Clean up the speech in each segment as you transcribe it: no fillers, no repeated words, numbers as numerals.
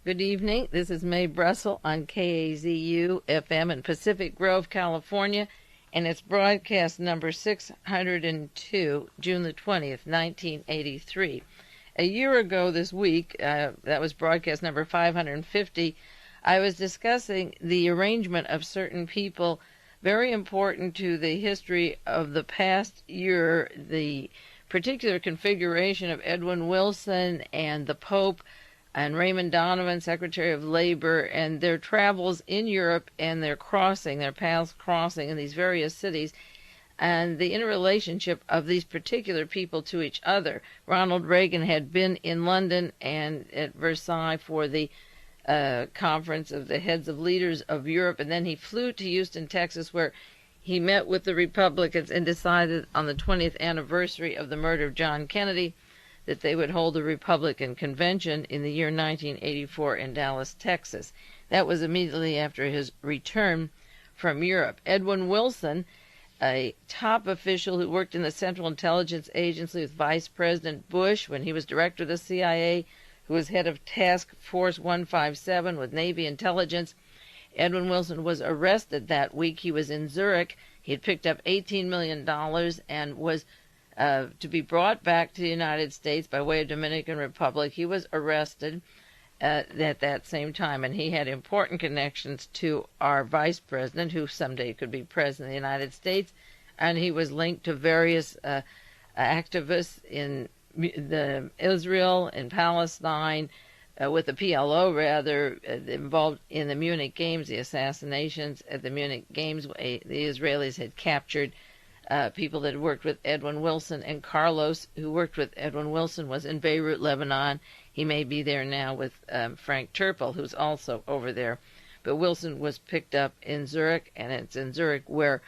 Good evening. This is Mae Brussell on KAZU FM in Pacific Grove, California, and it's broadcast number 602, June the 20th, 1983. A year ago this week, that was broadcast number 550, I was discussing the arrangement of certain people very important to the history of the past year, the particular configuration of Edwin Wilson and the Pope and Raymond Donovan, Secretary of Labor, and their travels in Europe and their paths crossing in these various cities, and the interrelationship of these particular people to each other. Ronald Reagan had been in London and at Versailles for the conference of the heads of leaders of Europe, and then he flew to Houston, Texas, where he met with the Republicans and decided on the 20th anniversary of the murder of John Kennedy that they would hold a Republican convention in the year 1984 in Dallas, Texas. That was immediately after his return from Europe. Edwin Wilson, a top official who worked in the Central Intelligence Agency with Vice President Bush when he was director of the CIA, who was head of Task Force 157 with Navy intelligence. Edwin Wilson was arrested that week. He was in Zurich. He had picked up $18 million and was to be brought back to the United States by way of Dominican Republic. He was arrested at that same time, and he had important connections to our vice president, who someday could be president of the United States, and he was linked to various activists in Israel and Palestine, with the PLO rather, involved in the Munich Games, the assassinations at the Munich Games. The Israelis had captured people that worked with Edwin Wilson, and Carlos, who worked with Edwin Wilson, was in Beirut, Lebanon. He may be there now with Frank Turpel, who's also over there. But Wilson was picked up in Zurich, and it's in Zurich where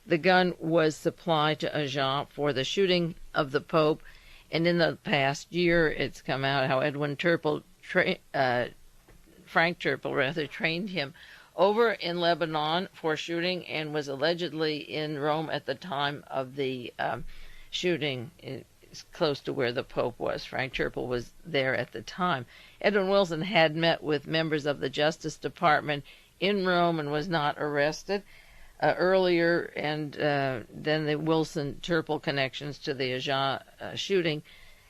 the gun was supplied to Agen for the shooting of the Pope. And in the past year, it's come out how Edwin Turpel, Frank Turpel rather, trained him over in Lebanon for shooting and was allegedly in Rome at the time of the shooting. It's close to where the Pope was. Frank Turpel was there at the time. Edwin Wilson had met with members of the Justice Department in Rome and was not arrested earlier, and then the Wilson-Turpel connections to the Agen shooting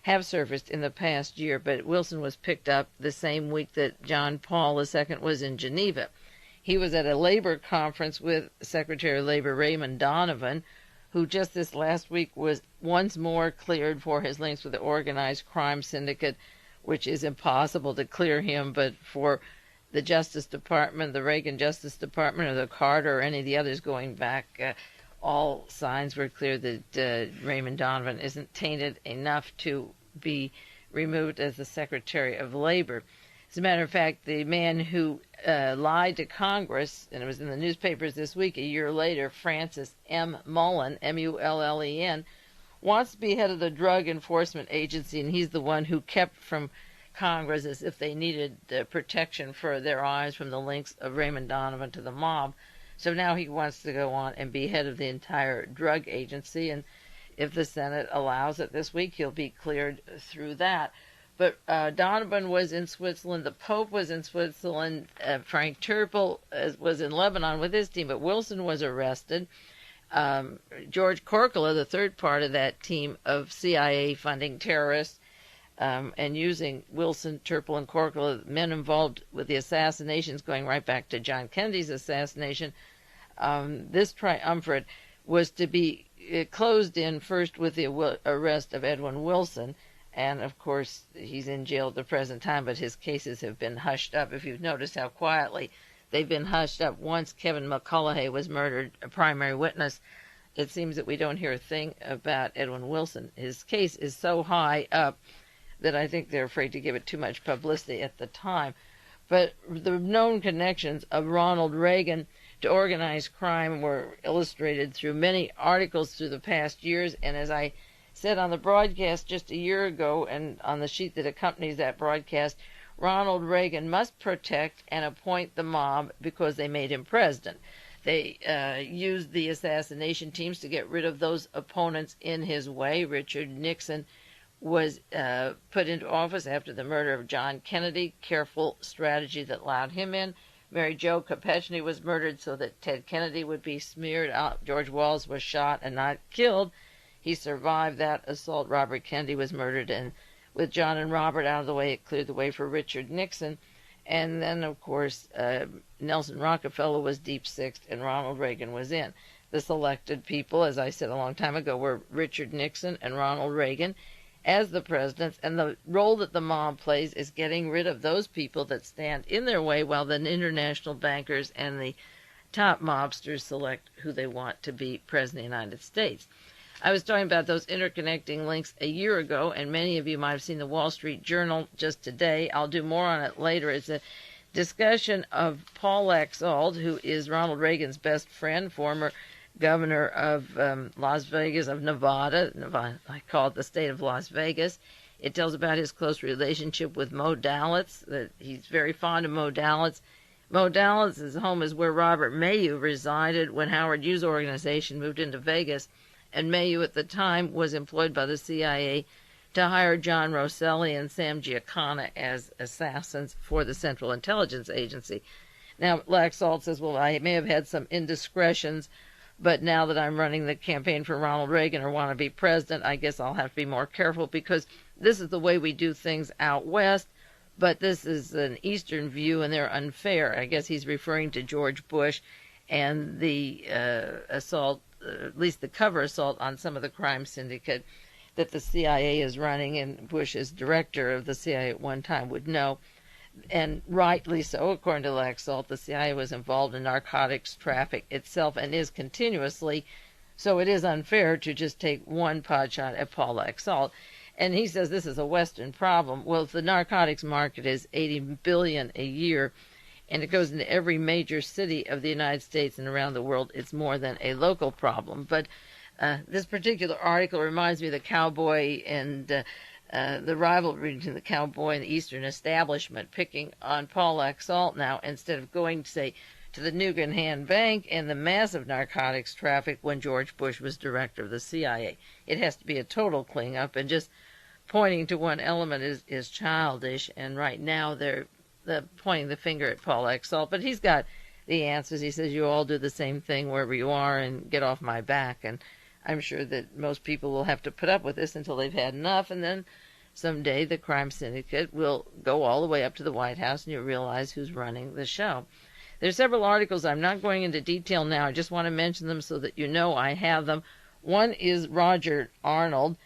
have surfaced in the past year, but Wilson was picked up the same week that John Paul II was in Geneva. He was at a labor conference with Secretary of Labor Raymond Donovan, who just this last week was once more cleared for his links with the organized crime syndicate, which is impossible to clear him, but for the Justice Department, the Reagan Justice Department, or the Carter, or any of the others going back, all signs were clear that Raymond Donovan isn't tainted enough to be removed as the Secretary of Labor. As a matter of fact, the man who lied to Congress, and it was in the newspapers this week, a year later, Francis M. Mullen, M-U-L-L-E-N, wants to be head of the Drug Enforcement Agency, and he's the one who kept from Congress as if they needed protection for their eyes from the links of Raymond Donovan to the mob. So now he wants to go on and be head of the entire drug agency, and if the Senate allows it this week, he'll be cleared through that. But Donovan was in Switzerland, the Pope was in Switzerland, Frank Turpel was in Lebanon with his team, but Wilson was arrested. George Corcola, the third part of that team of CIA funding terrorists, and using Wilson, Turpel, and Corcola, men involved with the assassinations going right back to John Kennedy's assassination, this triumvirate was to be closed in first with the arrest of Edwin Wilson. And, of course, he's in jail at the present time, but his cases have been hushed up. If you've noticed how quietly they've been hushed up. Once Kevin McCullough was murdered, a primary witness, it seems that we don't hear a thing about Edwin Wilson. His case is so high up that I think they're afraid to give it too much publicity at the time. But the known connections of Ronald Reagan to organized crime were illustrated through many articles through the past years, and as I said on the broadcast just a year ago and on the sheet that accompanies that broadcast, Ronald Reagan must protect and appoint the mob because they made him president. They used the assassination teams to get rid of those opponents in his way. Richard Nixon was put into office after the murder of John Kennedy. Careful strategy that allowed him in. Mary Jo Kopechne was murdered so that Ted Kennedy would be smeared out. George Wallace was shot and not killed. He survived that assault. Robert Kennedy was murdered, and with John and Robert out of the way, it cleared the way for Richard Nixon. And then, of course, Nelson Rockefeller was deep sixed, and Ronald Reagan was in. The selected people, as I said a long time ago, were Richard Nixon and Ronald Reagan as the presidents, and the role that the mob plays is getting rid of those people that stand in their way while the international bankers and the top mobsters select who they want to be president of the United States. I was talking about those interconnecting links a year ago, and many of you might have seen the Wall Street Journal just today. I'll do more on it later. It's a discussion of Paul Laxalt, who is Ronald Reagan's best friend, former governor of Las Vegas, of Nevada. I call it the state of Las Vegas. It tells about his close relationship with Mo Dalitz, that he's very fond of Mo Dalitz. Mo Dalitz's home is where Robert Mayu resided when Howard Hughes' organization moved into Vegas, and Mayu at the time was employed by the CIA to hire John Rosselli and Sam Giancana as assassins for the Central Intelligence Agency. Now, Laxalt says, well, I may have had some indiscretions, but now that I'm running the campaign for Ronald Reagan or want to be president, I guess I'll have to be more careful because this is the way we do things out west, but this is an Eastern view and they're unfair. I guess he's referring to George Bush and the assault, at least the cover assault on some of the crime syndicate that the CIA is running, and Bush, as director of the CIA at one time, would know. And rightly so, according to Laxalt, the CIA was involved in narcotics traffic itself and is continuously, so it is unfair to just take one pot shot at Paul Laxalt. And he says this is a Western problem. Well, if the narcotics market is $80 billion a year, and it goes into every major city of the United States and around the world, it's more than a local problem. But this particular article reminds me of the cowboy and the rivalry between the cowboy and the Eastern establishment, picking on Paul Laxalt now instead of going, say, to the Nugan Hand Bank and the massive narcotics traffic when George Bush was director of the CIA. It has to be a total cleanup, and just pointing to one element is childish, and right now they're pointing the finger at Paul Laxalt, but he's got the answers. He says, you all do the same thing wherever you are and get off my back. And I'm sure that most people will have to put up with this until they've had enough, and then someday the crime syndicate will go all the way up to the White House and you'll realize who's running the show. There's several articles. I'm not going into detail now. I just want to mention them so that you know I have them. One is Roger Arnold,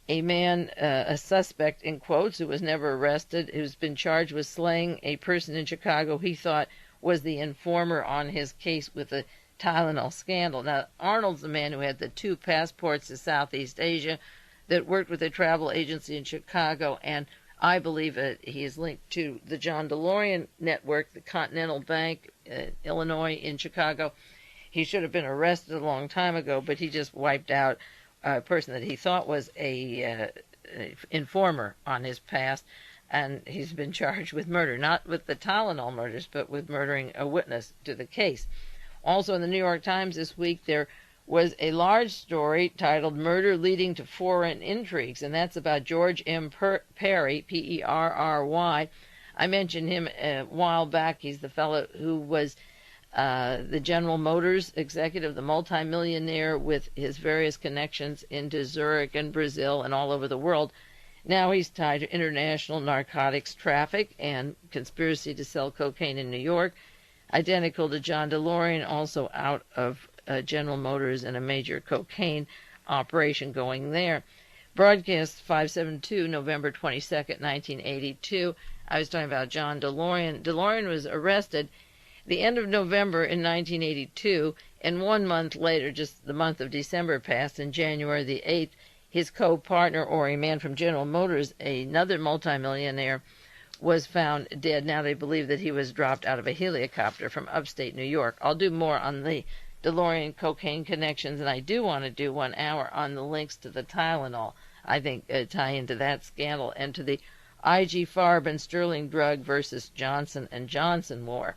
a man, a suspect in quotes, who was never arrested, who's been charged with slaying a person in Chicago he thought was the informer on his case with the Tylenol scandal. Now, Arnold's the man who had the 2 passports to Southeast Asia, that worked with a travel agency in Chicago, and I believe he is linked to the John DeLorean network, the Continental Bank, Illinois in Chicago. He should have been arrested a long time ago, but he just wiped out a person that he thought was a informer on his past, and he's been charged with murder, not with the Tylenol murders, but with murdering a witness to the case. Also in the New York Times this week, there was a large story titled Murder Leading to Foreign Intrigues, and that's about George M. Perry, P-E-R-R-Y. I mentioned him a while back. He's the fellow who was the General Motors executive, the multimillionaire with his various connections into Zurich and Brazil and all over the world. Now he's tied to international narcotics traffic and conspiracy to sell cocaine in New York, identical to John DeLorean, also out of General Motors and a major cocaine operation going there. Broadcast 572, November 22nd, 1982. I was talking about John DeLorean. DeLorean was arrested the end of November in 1982, and 1 month later, just the month of December passed, and January the 8th, his co-partner, or a man from General Motors, another multimillionaire, was found dead. Now they believe that he was dropped out of a helicopter from upstate New York. I'll do more on the DeLorean cocaine connections, and I do want to do 1 hour on the links to the Tylenol. I think tie into that scandal and to the IG Farb and Sterling drug versus Johnson & Johnson war.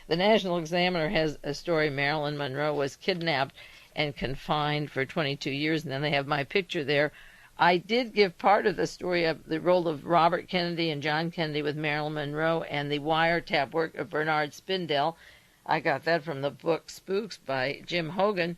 The National Examiner has a story. Marilyn Monroe was kidnapped and confined for 22 years, and then they have my picture there I did give part of the story of the role of Robert Kennedy and John Kennedy with Marilyn Monroe and the wiretap work of Bernard Spindell. I got that from the book Spooks by Jim Hogan.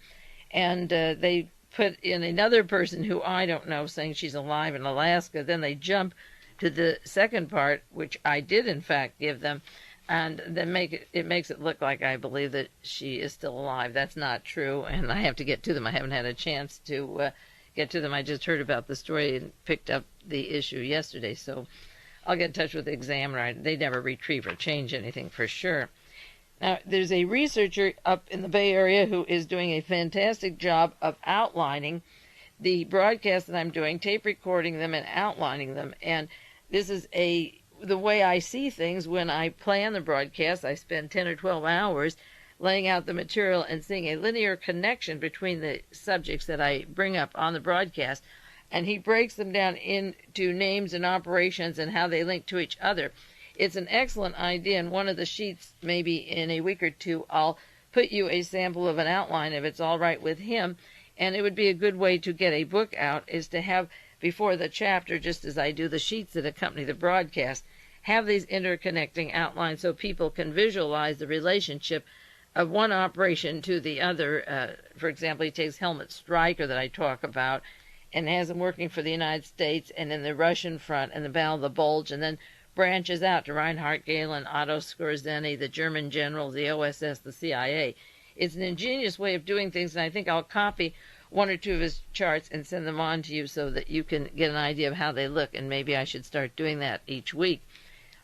And they put in another person who I don't know, saying she's alive in Alaska. Then they jump to the second part, which I did in fact give them, and then it makes it look like I believe that she is still alive. That's not true, and I have to get to them. I haven't had a chance to get to them. I just heard about the story and picked up the issue yesterday, so I'll get in touch with the Examiner. They never retrieve or change anything for sure. Now, there's a researcher up in the Bay Area who is doing a fantastic job of outlining the broadcasts that I'm doing, tape recording them and outlining them. And this is the way I see things when I plan the broadcast. I spend 10 or 12 hours laying out the material and seeing a linear connection between the subjects that I bring up on the broadcast. And he breaks them down into names and operations and how they link to each other. It's an excellent idea. In one of the sheets, maybe in a week or two, I'll put you a sample of an outline if it's all right with him. And it would be a good way to get a book out, is to have before the chapter, just as I do the sheets that accompany the broadcast, have these interconnecting outlines so people can visualize the relationship of one operation to the other. For example, he takes Helmut Stryker that I talk about and has him working for the United States and in the Russian front and the Battle of the Bulge, and then branches out to Reinhard Gehlen, Otto Skorzeny, the German generals, the OSS, the CIA. It's an ingenious way of doing things, and I think I'll copy one or two of his charts and send them on to you so that you can get an idea of how they look, and maybe I should start doing that each week.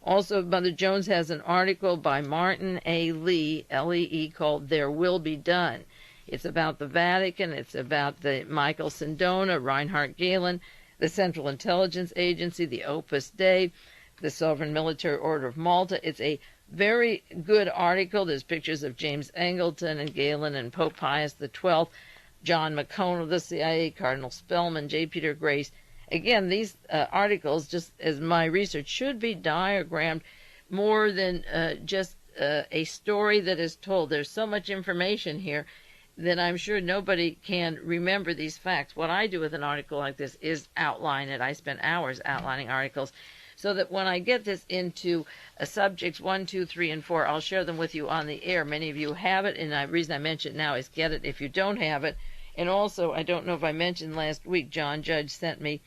Also, Mother Jones has an article by Martin A. Lee, L-E-E, called There Will Be Done. It's about the Vatican, it's about the Michael Sindona, Reinhard Gehlen, the Central Intelligence Agency, the Opus Dei, the Sovereign Military Order of Malta. It's a very good article. There's pictures of James Angleton and Galen and Pope Pius XII, John McCone of the CIA, Cardinal Spellman, J. Peter Grace. Again, these articles, just as my research, should be diagrammed more than just a story that is told. There's so much information here that I'm sure nobody can remember these facts. What I do with an article like this is outline it. I spend hours outlining articles, so that when I get this into subjects 1, 2, 3, and 4, I'll share them with you on the air. Many of you have it, and the reason I mention it now is get it if you don't have it. And also, I don't know if I mentioned last week, John Judge sent me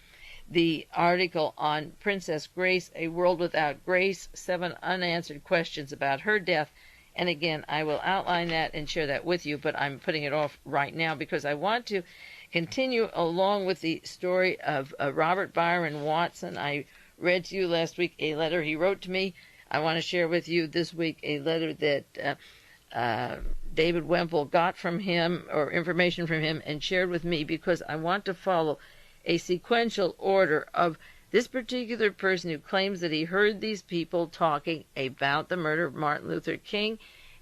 the article on Princess Grace, A World Without Grace, 7 unanswered questions about her death. And again, I will outline that and share that with you, but I'm putting it off right now because I want to continue along with the story of Robert Byron Watson. I read to you last week a letter he wrote to me. I want to share with you this week a letter that David Wemple got from him, or information from him, and shared with me, because I want to follow a sequential order of this particular person who claims that he heard these people talking about the murder of Martin Luther King,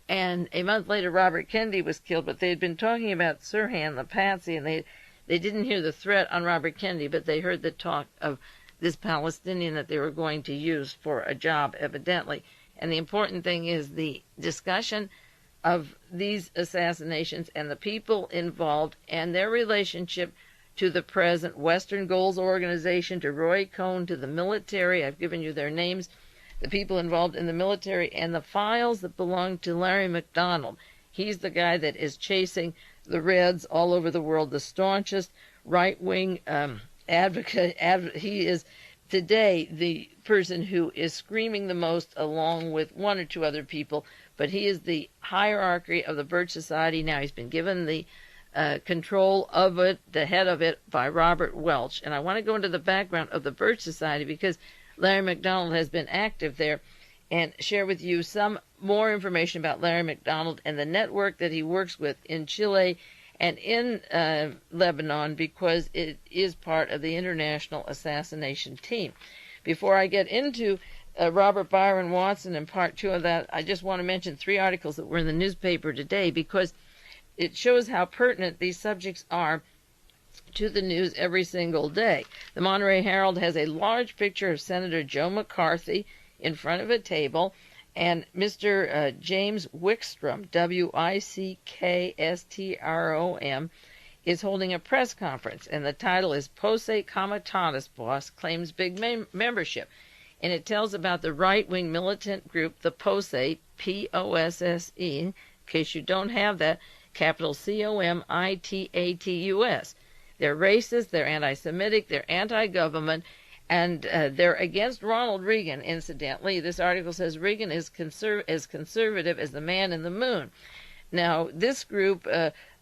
and a month later Robert Kennedy was killed, but they had been talking about Sirhan, the patsy, and they didn't hear the threat on Robert Kennedy, but they heard the talk of this Palestinian that they were going to use for a job, evidently. And the important thing is the discussion of these assassinations and the people involved and their relationship to the present Western Goals Organization, to Roy Cohn, to the military. I've given you their names, the people involved in the military, and the files that belong to Larry McDonald. He's the guy that is chasing the Reds all over the world, the staunchest right-wing advocate. He is today the person who is screaming the most, along with one or two other people, but he is the hierarchy of the Birch Society now. He's been given the control of it, the head of it, by Robert Welch. And I want to go into the background of the Birch Society because Larry McDonald has been active there, and share with you some more information about Larry McDonald and the network that he works with in Chile and in Lebanon, because it is part of the international assassination team. Before I get into Robert Byron Watson and part 2 of that, I just want to mention 3 articles that were in the newspaper today, because it shows how pertinent these subjects are to the news every single day. The Monterey Herald has a large picture of Senator Joe McCarthy in front of a table, and Mr. James Wickstrom, W-I-C-K-S-T-R-O-M, is holding a press conference, and the title is Posse Comitatus Boss Claims Big Membership. And it tells about the right-wing militant group, the Posse, P-O-S-S-E, in case you don't have that, capital C-O-M-I-T-A-T-U-S. They're racist, they're anti-Semitic, they're anti-government, and they're against Ronald Reagan, incidentally. This article says Reagan is as conservative as the man in the moon. Now, this group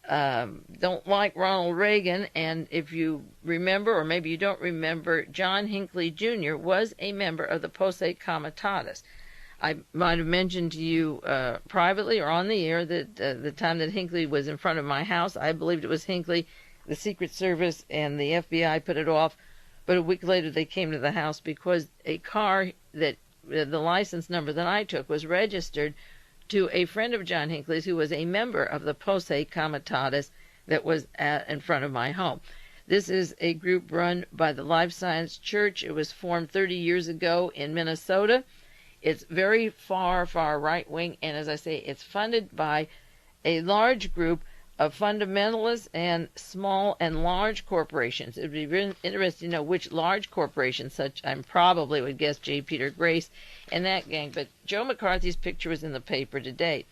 don't like Ronald Reagan, and if you remember, or maybe you don't remember, John Hinckley Jr. was a member of the Posse Comitatus. I might have mentioned to you privately or on the air that the time that Hinckley was in front of my house, I believed it was Hinckley, the Secret Service, and the FBI put it off. But a week later they came to the house because a car that the license number that I took was registered to a friend of John Hinckley's who was a member of the Posse Comitatus that was in front of my home. This is a group run by the Life Science Church. It was formed 30 years ago in Minnesota. It's very far right-wing, and as I say, it's funded by a large group of fundamentalists and small and large corporations. It would be really interesting to know which large corporations, such I probably would guess J. Peter Grace and that gang. But Joe McCarthy's picture was in the paper today.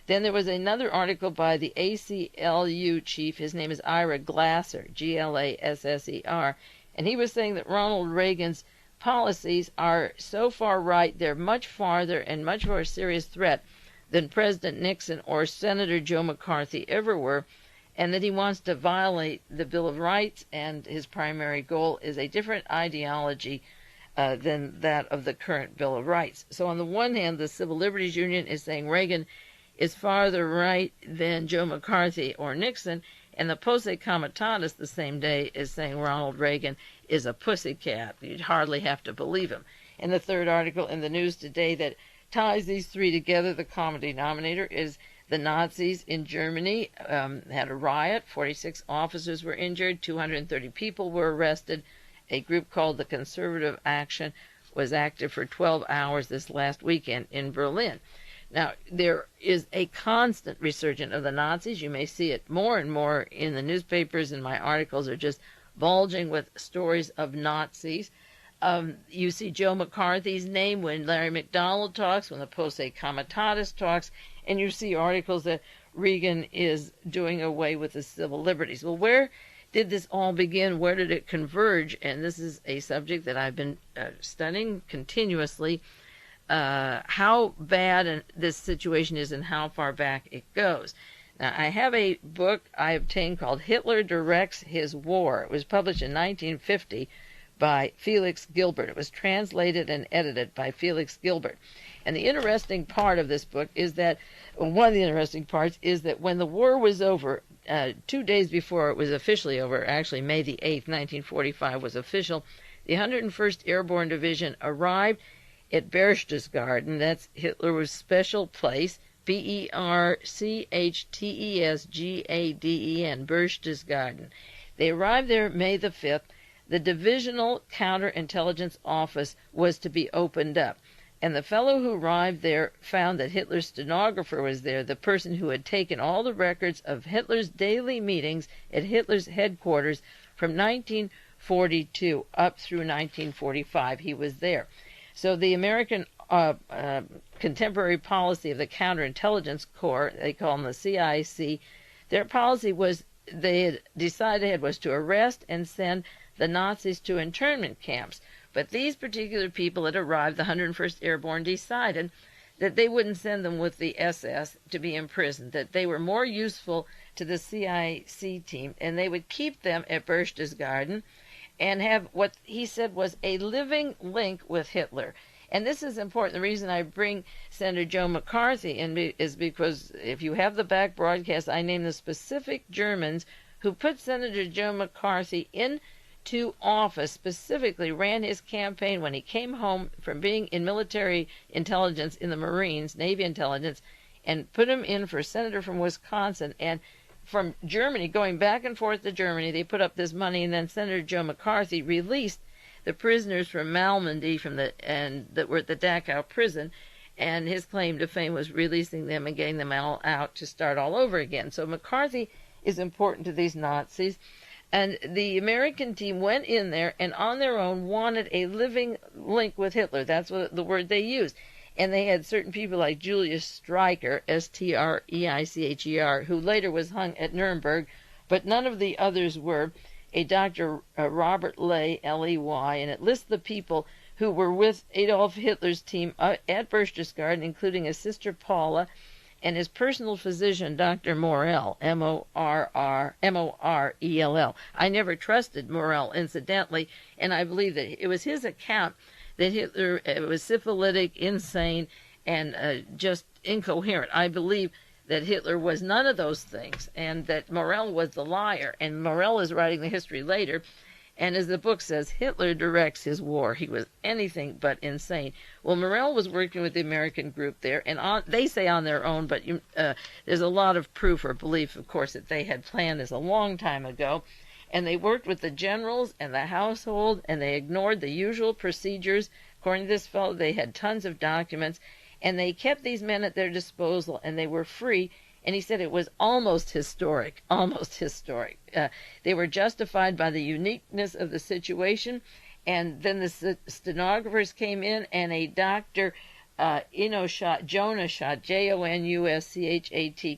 Then there was another article by the ACLU chief. His name is Ira Glasser, G-L-A-S-S-E-R, and he was saying that Ronald Reagan's policies are so far right, they're much farther and much more serious threat than President Nixon or Senator Joe McCarthy ever were, and that he wants to violate the Bill of Rights, and his primary goal is a different ideology than that of the current Bill of Rights. So on the one hand, the Civil Liberties Union is saying Reagan is farther right than Joe McCarthy or Nixon, and the Posse Comitatus the same day is saying Ronald Reagan is a pussycat. You'd hardly have to believe him. And the third article in the news today that ties these three together, the common denominator, is the Nazis in Germany had a riot. 46 officers were injured. 230 people were arrested. A group called the Conservative Action was active for 12 hours this last weekend in Berlin. Now, there is a constant resurgence of the Nazis. You may see it more and more in the newspapers, and my articles are just bulging with stories of Nazis. You see Joe McCarthy's name when Larry McDonald talks, when the Posse Comitatus talks, and you see articles that Reagan is doing away with the civil liberties. Well, where did this all begin? Where did it converge? And this is a subject that I've been studying continuously, how bad this situation is and how far back it goes. Now, I have a book I obtained called Hitler Directs His War. It was published in 1950 by Felix Gilbert. It was translated and edited by Felix Gilbert. And the interesting part of this book is that, one of the interesting parts is that when the war was over, 2 days before it was officially over, actually May the 8th, 1945 was official, the 101st Airborne Division arrived at Berchtesgaden. That's Hitler's special place, Berchtesgaden, Berchtesgaden. They arrived there May the 5th. The Divisional Counterintelligence Office was to be opened up. And the fellow who arrived there found that Hitler's stenographer was there, the person who had taken all the records of Hitler's daily meetings at Hitler's headquarters from 1942 up through 1945. He was there. So the American contemporary policy of the Counterintelligence Corps, they call them the CIC, their policy was, they had decided was to arrest and send the Nazis to internment camps. But these particular people that arrived, the 101st Airborne, decided that they wouldn't send them with the SS to be imprisoned, that they were more useful to the CIC team, and they would keep them at Berchtesgaden and have what he said was a living link with Hitler. And this is important. The reason I bring Senator Joe McCarthy in is because if you have the back broadcast, I name the specific Germans who put Senator Joe McCarthy into office, specifically ran his campaign when he came home from being in military intelligence in the Marines, Navy intelligence, and put him in for senator from Wisconsin. And from Germany, going back and forth to Germany, they put up this money, and then Senator Joe McCarthy released the prisoners from Malmedy that were at the Dachau prison, and his claim to fame was releasing them and getting them all out to start all over again. So McCarthy is important to these Nazis. And the American team went in there and on their own wanted a living link with Hitler. That's what the word they used. And they had certain people like Julius Streicher, Streicher, who later was hung at Nuremberg, but none of the others were. A Dr. Robert Ley, L-E-Y, and it lists the people who were with Adolf Hitler's team at Berchtesgaden, including his sister Paula and his personal physician, Dr. Morell, M-O-R-E-L-L. I never trusted Morell, incidentally, and I believe that it was his account that Hitler was syphilitic, insane, and just incoherent. I believe that Hitler was none of those things, and that Morell was the liar. And Morell is writing the history later, and as the book says, Hitler directs his war. He was anything but insane. Well, Morell was working with the American group there, and they say on their own, but there's a lot of proof or belief, of course, that they had planned this a long time ago. And they worked with the generals and the household, and they ignored the usual procedures. According to this fellow, they had tons of documents, and they kept these men at their disposal, and they were free. And he said it was almost historic, almost historic. They were justified by the uniqueness of the situation. And then the stenographers came in, and a Dr. Jonaschat, Jonuschat,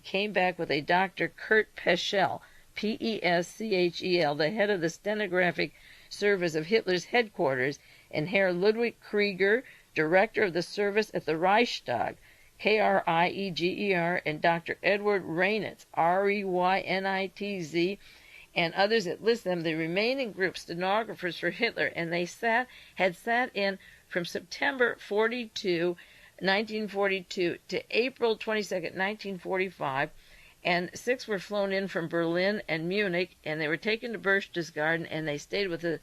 came back with a Dr. Kurt Peschel, P-E-S-C-H-E-L, the head of the stenographic service of Hitler's headquarters, and Herr Ludwig Krieger, director of the service at the Reichstag, K-R-I-E-G-E-R, and Dr. Edward Reynitz, R-E-Y-N-I-T-Z, and others that list them, the remaining group stenographers for Hitler, and they had sat in from September 1942 to April 22nd, 1945, and 6 were flown in from Berlin and Munich, and they were taken to Berchtesgaden, and they stayed with the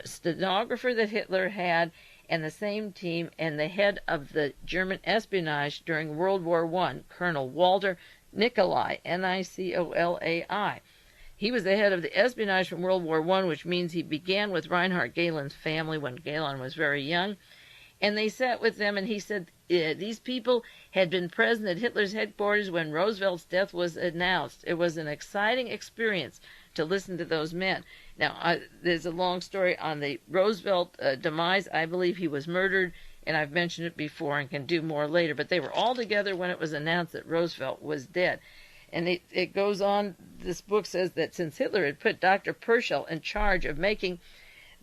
stenographer that Hitler had, and the same team, and the head of the German espionage during World War I, Colonel Walter Nicolai, N-I-C-O-L-A-I. He was the head of the espionage from World War I, which means he began with Reinhard Gehlen's family when Gehlen was very young. And they sat with them, and he said these people had been present at Hitler's headquarters when Roosevelt's death was announced. It was an exciting experience to listen to those men. Now, there's a long story on the Roosevelt demise. I believe he was murdered, and I've mentioned it before and can do more later, but they were all together when it was announced that Roosevelt was dead. And it goes on, this book says that since Hitler had put Dr. Peschel in charge of making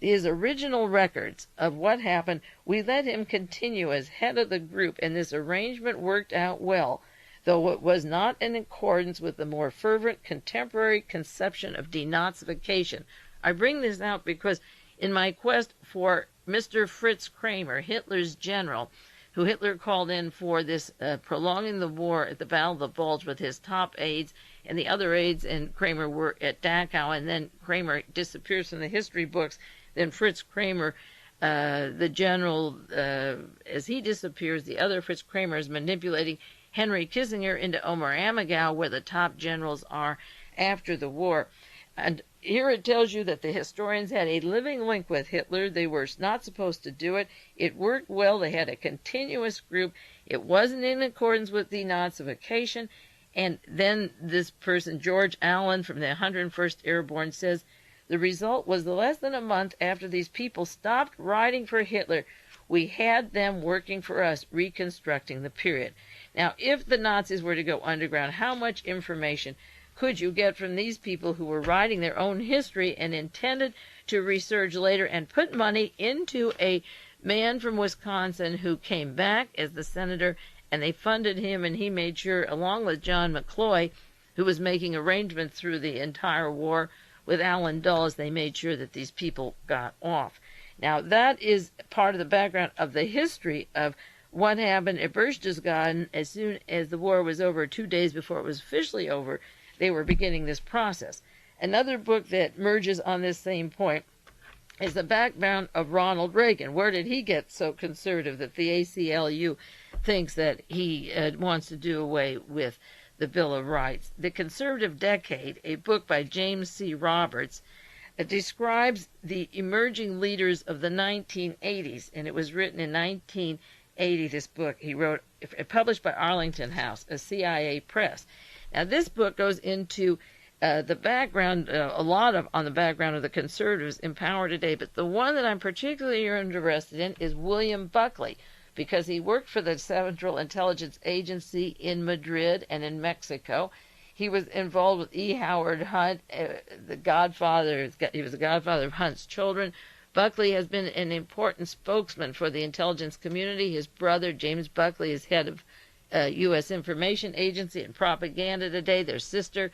his original records of what happened, we let him continue as head of the group, and this arrangement worked out well, though it was not in accordance with the more fervent contemporary conception of denazification. I bring this out because in my quest for Mr. Fritz Kramer, Hitler's general, who Hitler called in for this prolonging the war at the Battle of the Bulge with his top aides, and the other aides and Kramer were at Dachau, and then Kramer disappears from the history books. Then Fritz Kramer, the general, as he disappears, the other Fritz Kramer is manipulating Henry Kissinger into Omer Amagau, where the top generals are after the war. And here it tells you that the historians had a living link with Hitler. They were not supposed to do it. It worked well. They had a continuous group. It wasn't in accordance with denazification. And then this person, George Allen from the 101st Airborne, says, the result was less than a month after these people stopped writing for Hitler, we had them working for us, reconstructing the period. Now, if the Nazis were to go underground, how much information could you get from these people who were writing their own history and intended to research later and put money into a man from Wisconsin who came back as the senator, and they funded him, and he made sure, along with John McCloy, who was making arrangements through the entire war with Allen Dulles, they made sure that these people got off. Now, that is part of the background of the history of what happened at Berchtesgaden. As soon as the war was over, 2 days before it was officially over, they were beginning this process. Another book that merges on this same point is the background of Ronald Reagan. Where did he get so conservative that the ACLU thinks that he wants to do away with the Bill of Rights? The Conservative Decade, a book by James C. Roberts, describes the emerging leaders of the 1980s, and it was written in 1980, this book. He wrote, published by Arlington House, a CIA press. Now, this book goes into the background, on the background of the conservatives in power today, but the one that I'm particularly interested in is William Buckley, because he worked for the Central Intelligence Agency in Madrid and in Mexico. He was involved with E. Howard Hunt, the godfather. He was the godfather of Hunt's children. Buckley has been an important spokesman for the intelligence community. His brother, James Buckley, is head of U.S. Information Agency and propaganda today. Their sister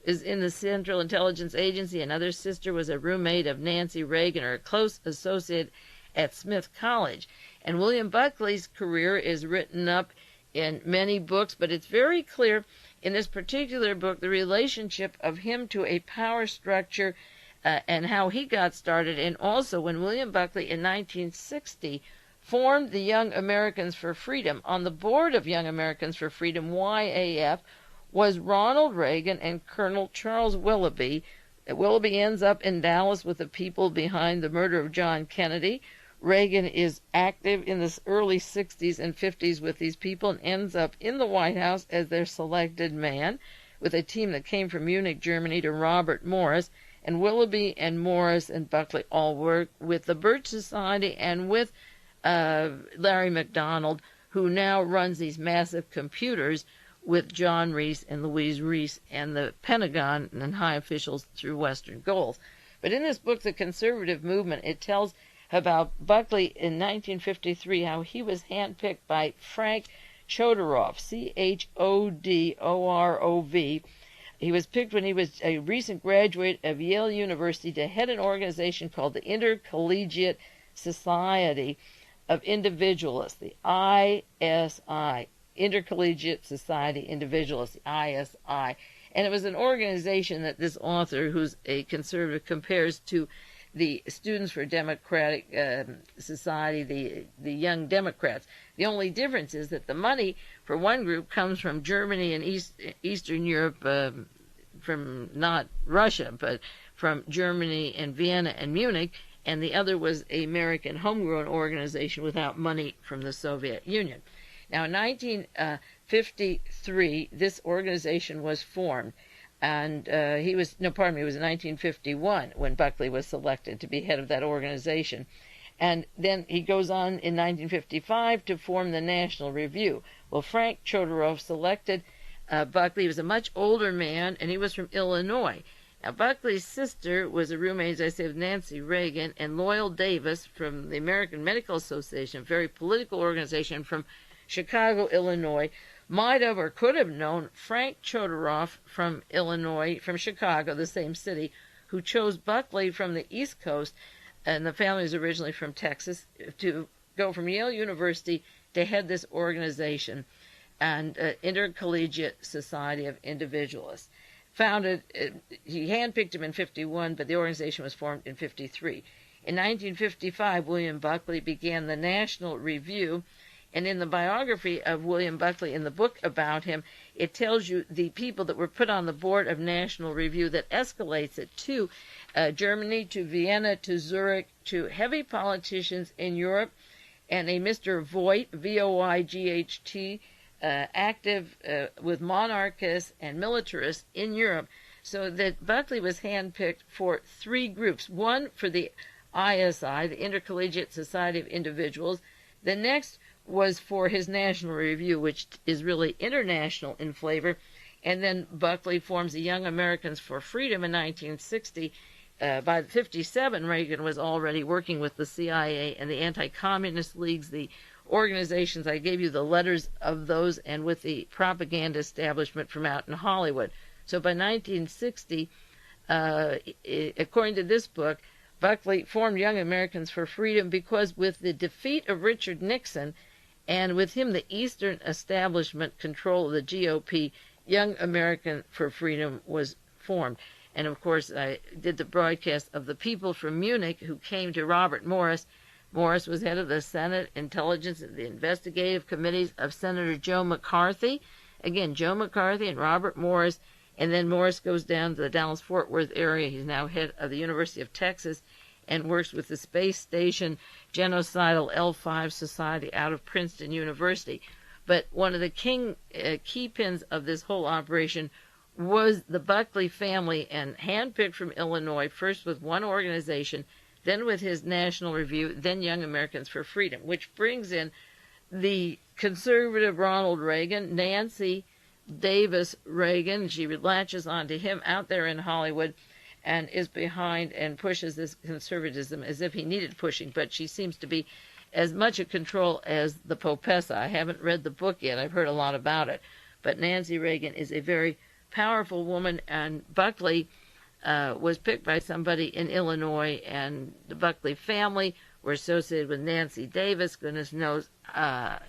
is in the Central Intelligence Agency. Another sister was a roommate of Nancy Reagan, or a close associate at Smith College. And William Buckley's career is written up in many books, but it's very clear in this particular book the relationship of him to a power structure and how he got started. And also when William Buckley in 1960 formed the Young Americans for Freedom. On the board of Young Americans for Freedom, YAF, was Ronald Reagan and Colonel Charles Willoughby. Willoughby ends up in Dallas with the people behind the murder of John Kennedy. Reagan is active in the early 60s and 50s with these people and ends up in the White House as their selected man with a team that came from Munich, Germany, to Robert Morris. And Willoughby and Morris and Buckley all work with the Birch Society and with Larry McDonald, who now runs these massive computers with John Reese and Louise Reese and the Pentagon and high officials through Western goals. But in this book, The Conservative Movement, it tells about Buckley in 1953, how he was handpicked by Frank Chodorov, Chodorov. He was picked when he was a recent graduate of Yale University to head an organization called the Intercollegiate Society of Individualists, the ISI, Intercollegiate Society Individualists, the ISI. And it was an organization that this author, who's a conservative, compares to the Students for Democratic Society, the Young Democrats. The only difference is that the money for one group comes from Germany and Eastern Europe, from not Russia, but from Germany and Vienna and Munich, and the other was an American homegrown organization without money from the Soviet Union. Now, in 1953, this organization was formed, and it was in 1951 when Buckley was selected to be head of that organization. And then he goes on in 1955 to form the National Review. Well, Frank Chodorov selected Buckley. He was a much older man, and he was from Illinois. Now, Buckley's sister was a roommate, as I say, with Nancy Reagan, and Loyal Davis from the American Medical Association, a very political organization from Chicago, Illinois, might have or could have known Frank Chodorov from Illinois, from Chicago, the same city, who chose Buckley from the East Coast, and the family was originally from Texas, to go from Yale University to head this organization, and Intercollegiate Society of Individualists. Founded, he handpicked him in 51, but the organization was formed in 53. In 1955, William Buckley began the National Review, and in the biography of William Buckley, in the book about him, it tells you the people that were put on the board of National Review, that escalates it to Germany, to Vienna, to Zurich, to heavy politicians in Europe, and a Mr. Voigt, Voigt, active with monarchists and militarists in Europe, so that Buckley was handpicked for three groups. One for the ISI, the Intercollegiate Society of Individuals. The next was for his National Review, which is really international in flavor. And then Buckley forms the Young Americans for Freedom in 1960. By 57, Reagan was already working with the CIA and the anti-communist leagues, the organizations. I gave you the letters of those, and with the propaganda establishment from out in Hollywood. So by 1960, according to this book, Buckley formed Young Americans for Freedom because with the defeat of Richard Nixon, and with him the Eastern establishment control of the GOP, Young American for Freedom was formed. And of course, I did the broadcast of the people from Munich who came to Robert Morris. Morris was head of the Senate Intelligence and the Investigative Committees of Senator Joe McCarthy. Again, Joe McCarthy and Robert Morris. And then Morris goes down to the Dallas-Fort Worth area. He's now head of the University of Texas and works with the Space Station Genocidal L5 Society out of Princeton University. But one of the key pins of this whole operation was the Buckley family, and handpicked from Illinois, first with one organization, then with his National Review, then Young Americans for Freedom, which brings in the conservative Ronald Reagan, Nancy Davis Reagan. She latches onto him out there in Hollywood and is behind and pushes this conservatism as if he needed pushing, but she seems to be as much a control as the Popessa. I haven't read the book yet. I've heard a lot about it. But Nancy Reagan is a very powerful woman, and Buckley was picked by somebody in Illinois, and the Buckley family were associated with Nancy Davis. Goodness knows,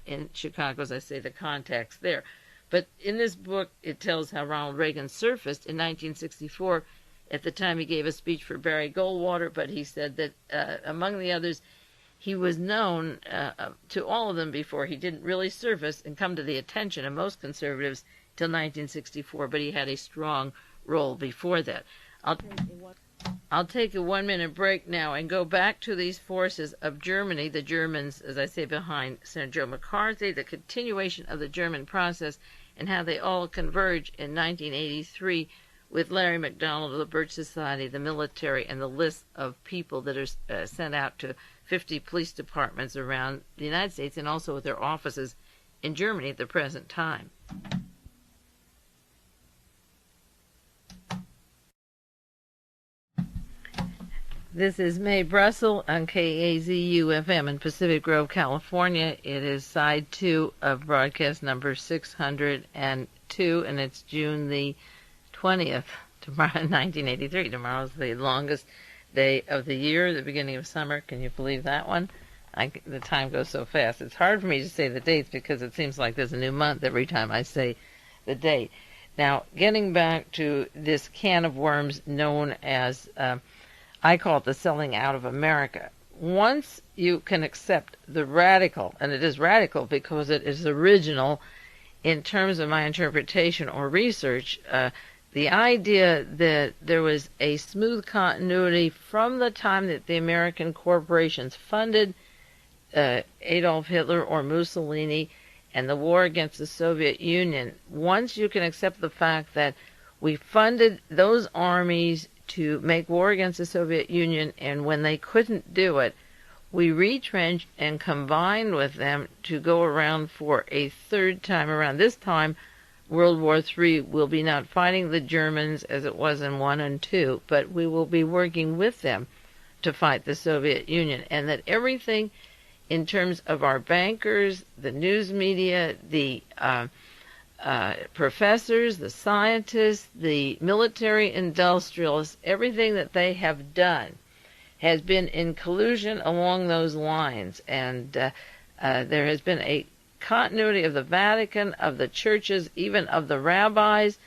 in Chicago, as I say, the contacts there. But in this book, it tells how Ronald Reagan surfaced in 1964. At the time, he gave a speech for Barry Goldwater, but he said that, among the others, he was known to all of them before he didn't really surface and come to the attention of most conservatives till 1964, but he had a strong role before that. I'll take a 1-minute break now and go back to these forces of Germany, the Germans, as I say, behind Senator Joe McCarthy, the continuation of the German process, and how they all converge in 1983 with Larry McDonald of the Birch Society, the military, and the list of people that are sent out to 50 police departments around the United States, and also with their offices in Germany at the present time. This is Mae Brussell on KAZU-FM in Pacific Grove, California. It is side 2 of broadcast number 602, and it's June the 20th, tomorrow, 1983. Tomorrow's the longest day of the year, the beginning of summer. Can you believe that one? The time goes so fast. It's hard for me to say the dates because it seems like there's a new month every time I say the date. Now, getting back to this can of worms known as, I call it the selling out of America. Once you can accept the radical, and it is radical because it is original in terms of my interpretation or research, the idea that there was a smooth continuity from the time that the American corporations funded Adolf Hitler or Mussolini and the war against the Soviet Union, once you can accept the fact that we funded those armies to make war against the Soviet Union, and when they couldn't do it, we retrenched and combined with them to go around for a third time around. This time, World War III will be not fighting the Germans as it was in 1 and 2, but we will be working with them to fight the Soviet Union, and that everything in terms of our bankers, the news media, the professors, the scientists, the military industrialists, everything that they have done has been in collusion along those lines. And there has been a continuity of the Vatican, of the churches, even of the rabbis,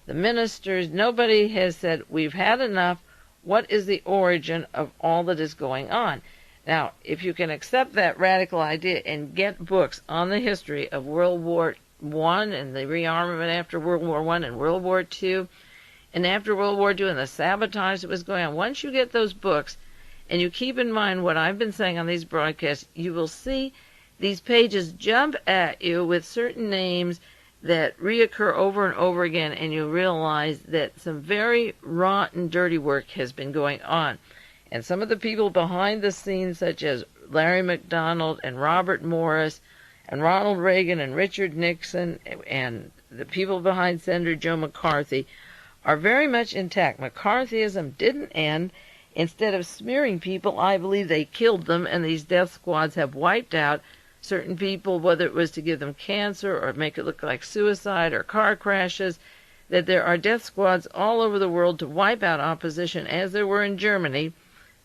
the ministers. Nobody has said, we've had enough. What is the origin of all that is going on? Now, if you can accept that radical idea and get books on the history of World War I and the rearmament after World War I and World War II and after World War II and the sabotage that was going on, once you get those books and you keep in mind what I've been saying on these broadcasts, you will see these pages jump at you with certain names that reoccur over and over again, and you realize that some very rotten, dirty work has been going on. And some of the people behind the scenes, such as Larry McDonald and Robert Morris and Ronald Reagan and Richard Nixon and the people behind Senator Joe McCarthy, are very much intact. McCarthyism didn't end. Instead of smearing people, I believe they killed them, and these death squads have wiped out certain people, whether it was to give them cancer or make it look like suicide or car crashes, that there are death squads all over the world to wipe out opposition, as there were in Germany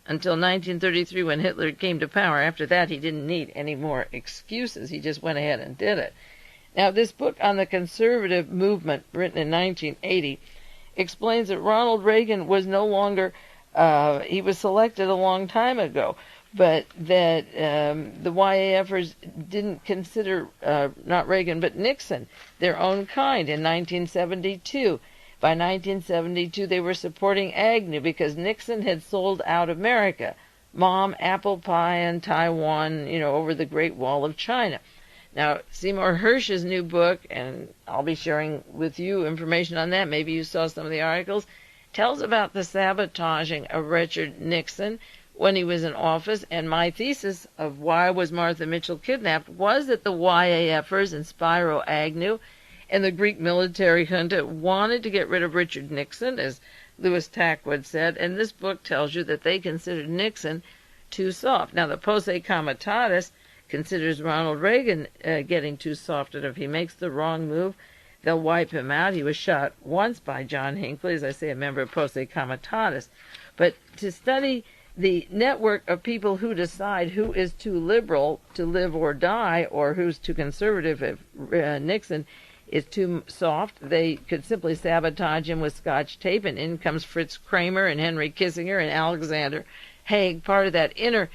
until 1933 when Hitler came to power. After that, he didn't need any more excuses. He just went ahead and did it. Now, this book on the conservative movement, written in 1980, explains that Ronald Reagan was no longer, he was selected a long time ago, but that the YAFers didn't consider, not Reagan, but Nixon, their own kind in 1972. By 1972, they were supporting Agnew because Nixon had sold out America, apple pie, and Taiwan, over the Great Wall of China. Now, Seymour Hersh's new book, and I'll be sharing with you information on that, maybe you saw some of the articles, tells about the sabotaging of Richard Nixon when he was in office, and my thesis of why was Martha Mitchell kidnapped was that the YAFers and Spiro Agnew and the Greek military junta wanted to get rid of Richard Nixon, as Louis Tackwood said, and this book tells you that they considered Nixon too soft. Now, the Posse Comitatus considers Ronald Reagan getting too soft, and if he makes the wrong move, they'll wipe him out. He was shot once by John Hinckley, as I say, a member of Posse Comitatus. But to study the network of people who decide who is too liberal to live or die, or who's too conservative if Nixon is too soft, they could simply sabotage him with Scotch tape, and in comes Fritz Kramer and Henry Kissinger and Alexander Haig, part of that inner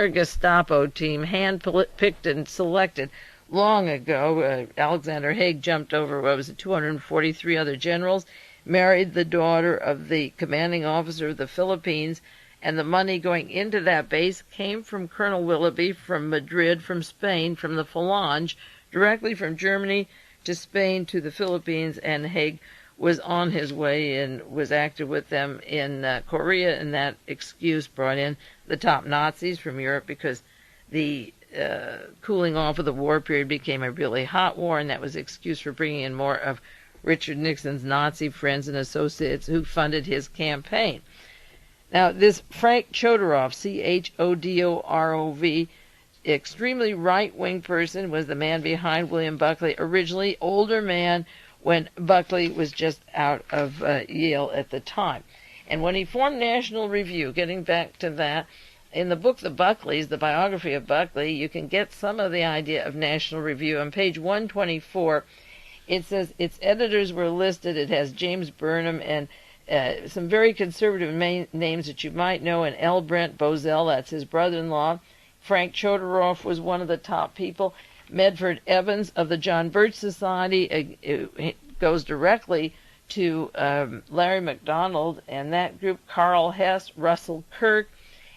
Gestapo team, hand-picked and selected long ago. Alexander Haig jumped over, 243 other generals, married the daughter of the commanding officer of the Philippines, and the money going into that base came from Colonel Willoughby, from Madrid, from Spain, from the Falange, directly from Germany to Spain to the Philippines, and Haig was on his way and was active with them in Korea, and that excuse brought in the top Nazis from Europe because the cooling off of the war period became a really hot war, and that was the excuse for bringing in more of Richard Nixon's Nazi friends and associates who funded his campaign. Now, this Frank Chodorov, Chodorov, extremely right-wing person, was the man behind William Buckley, originally older man when Buckley was just out of Yale at the time. And when he formed National Review, getting back to that, in the book The Buckleys, the biography of Buckley, you can get some of the idea of National Review. On page 124, it says its editors were listed. It has James Burnham and some very conservative names that you might know, and L. Brent Bozell, that's his brother-in-law. Frank Chodorov was one of the top people. Medford Evans of the John Birch Society goes directly to Larry McDonald and that group, Carl Hess, Russell Kirk,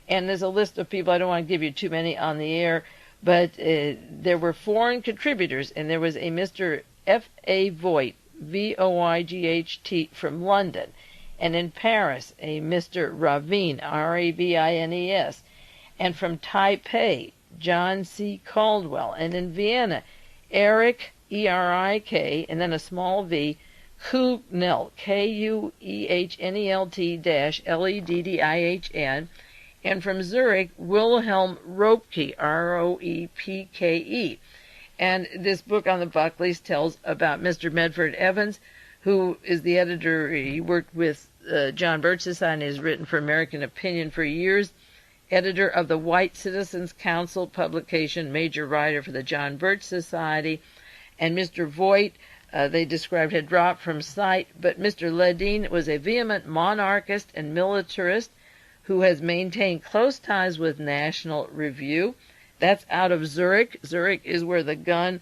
and there's a list of people. I don't want to give you too many on the air, but there were foreign contributors, and there was a Mr. F.A. Voigt, V-O-I-G-H-T, from London, and in Paris, a Mr. Ravine, R-A-V-I-N-E-S, and from Taipei, John C. Caldwell, and in Vienna, Eric, E-R-I-K, and then a small v, Kuehnelt, K-U-E-H-N-E-L-T-L-E-D-D-I-H-N, and from Zurich, Wilhelm Ropke, R-O-E-P-K-E. And this book on the Buckleys tells about Mr. Medford Evans, who is the editor. He worked with John Birch Society and has written for American Opinion for years, editor of the White Citizens Council publication, major writer for the John Birch Society. And Mr. Voigt, they described, had dropped from sight, but Mr. Ledeen was a vehement monarchist and militarist who has maintained close ties with National Review. That's out of Zurich. Zurich is where the gun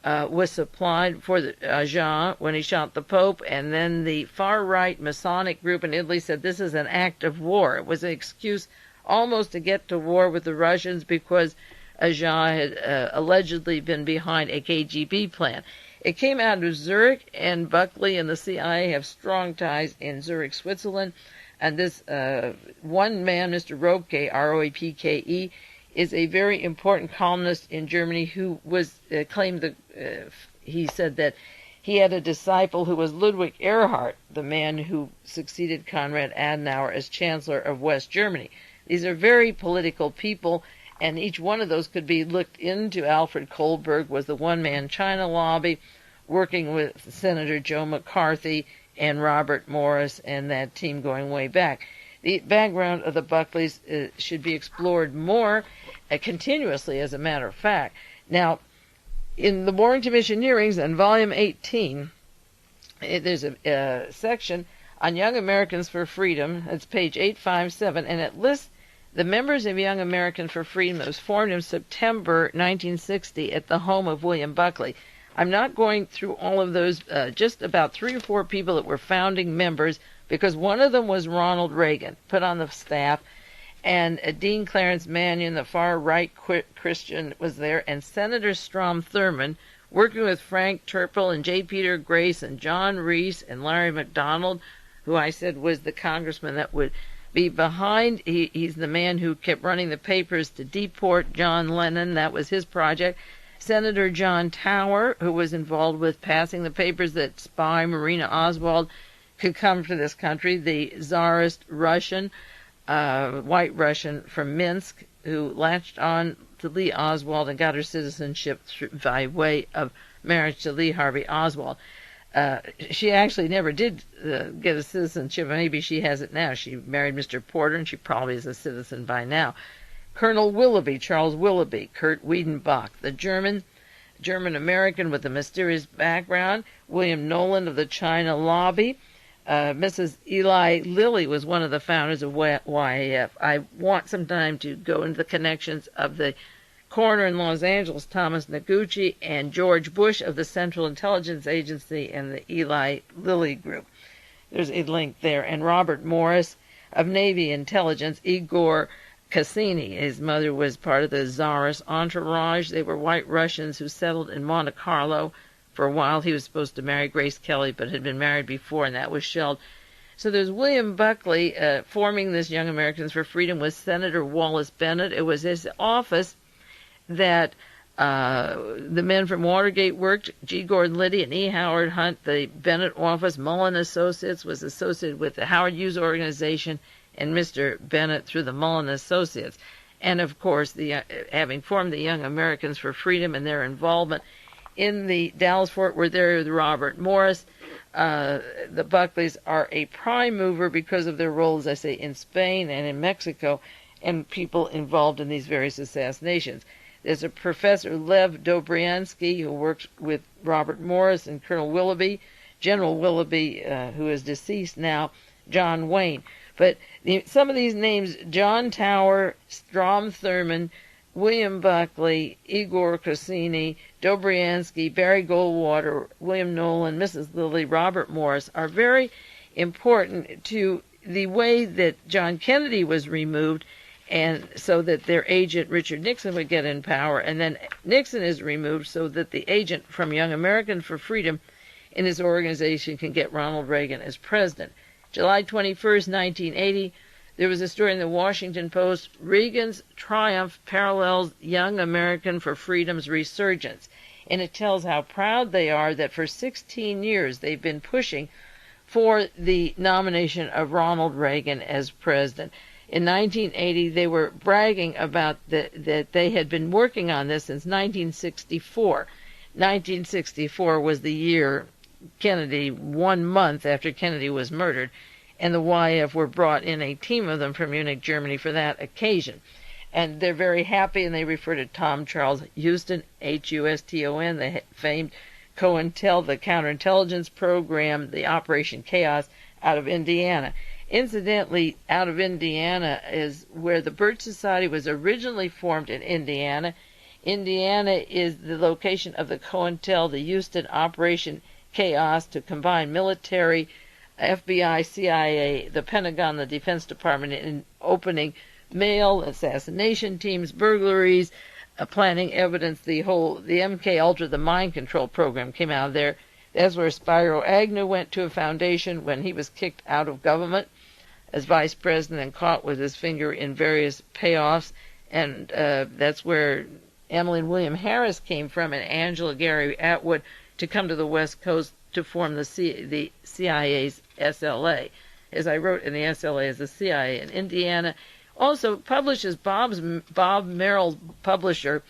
was supplied for Jean when he shot the Pope, and then the far-right Masonic group in Italy said this is an act of war. It was an excuse almost to get to war with the Russians because Jean had allegedly been behind a KGB plan. It came out of Zurich, and Buckley and the CIA have strong ties in Zurich, Switzerland. And this one man, Mr. Ropke, R-O-E-P-K-E, is a very important columnist in Germany who was claimed he said that he had a disciple who was Ludwig Erhard, the man who succeeded Konrad Adenauer as Chancellor of West Germany. These are very political people, and each one of those could be looked into. Alfred Kohlberg was the one-man China lobby, working with Senator Joe McCarthy and Robert Morris and that team going way back. The background of the Buckleys should be explored more continuously, as a matter of fact. Now, in the Warrington Missioneerings and Volume 18, there's a section on Young Americans for Freedom. It's page 857, and it lists the members of Young Americans for Freedom that was formed in September 1960 at the home of William Buckley. I'm not going through all of those, just about 3 or 4 people that were founding members, because one of them was Ronald Reagan, put on the staff, and Dean Clarence Mannion, the far-right Christian, was there, and Senator Strom Thurmond, working with Frank Turple and J. Peter Grace and John Reese and Larry McDonald, who I said was the congressman that would be behind. He's the man who kept running the papers to deport John Lennon. That was his project. Senator John Tower, who was involved with passing the papers that spy Marina Oswald could come to this country, the Tsarist Russian, white Russian from Minsk, who latched on to Lee Oswald and got her citizenship by way of marriage to Lee Harvey Oswald. She actually never did get a citizenship. Maybe she has it now. She married Mr. Porter, and she probably is a citizen by now. Colonel Willoughby, Charles Willoughby, Kurt Wiedenbach, the German-American with a mysterious background, William Nolan of the China Lobby. Mrs. Eli Lilly was one of the founders of YAF. I want some time to go into the connections of the coroner in Los Angeles, Thomas Noguchi, and George Bush of the Central Intelligence Agency and the Eli Lilly Group. There's a link there. And Robert Morris of Navy Intelligence, Igor Cassini. His mother was part of the Tsarist entourage. They were white Russians who settled in Monte Carlo. For a while he was supposed to marry Grace Kelly, but had been married before, and that was shelved. So there's William Buckley forming this Young Americans for Freedom with Senator Wallace Bennett. It was his office that the men from Watergate worked, G. Gordon Liddy and E. Howard Hunt. The Bennett office, Mullen Associates, was associated with the Howard Hughes organization and Mr. Bennett through the Mullen Associates. And, of course, having formed the Young Americans for Freedom and their involvement in the Dallas-Fort Worth area with Robert Morris, the Buckleys are a prime mover because of their role, as I say, in Spain and in Mexico, and people involved in these various assassinations. There's a Professor Lev Dobriansky who works with Robert Morris and Colonel Willoughby, General Willoughby, who is deceased now, John Wayne. But some of these names, John Tower, Strom Thurmond, William Buckley, Igor Cassini, Dobriansky, Barry Goldwater, William Nolan, Mrs. Lilly, Robert Morris, are very important to the way that John Kennedy was removed, and so that their agent Richard Nixon would get in power, and then Nixon is removed so that the agent from Young Americans for Freedom in his organization can get Ronald Reagan as president. July 21st, 1980, there was a story in the Washington Post, Reagan's triumph parallels Young American for Freedom's resurgence. And it tells how proud they are that for 16 years they've been pushing for the nomination of Ronald Reagan as president. In 1980, they were bragging about that they had been working on this since 1964. 1964 was the year Kennedy, 1 month after Kennedy was murdered, and the YF were brought in, a team of them from Munich, Germany, for that occasion. And they're very happy, and they refer to Tom Charles Houston, Huston, the famed COINTEL, the counterintelligence program, the Operation Chaos, out of Indiana. Incidentally, out of Indiana is where the Birch Society was originally formed in Indiana. Indiana is the location of the COINTEL, the Houston Operation Chaos, to combine military, FBI, CIA, the Pentagon, the Defense Department in opening mail, assassination teams, burglaries, planting evidence. The MK Ultra, the mind control program, came out of there. That's where Spiro Agnew went to a foundation when he was kicked out of government as vice president and caught with his finger in various payoffs. And that's where Emily and William Harris came from, and Angela Gary Atwood, to come to the West Coast to form the CIA's SLA. As I wrote in the SLA as the CIA in Indiana. Also publishes Bob Merrill's publisher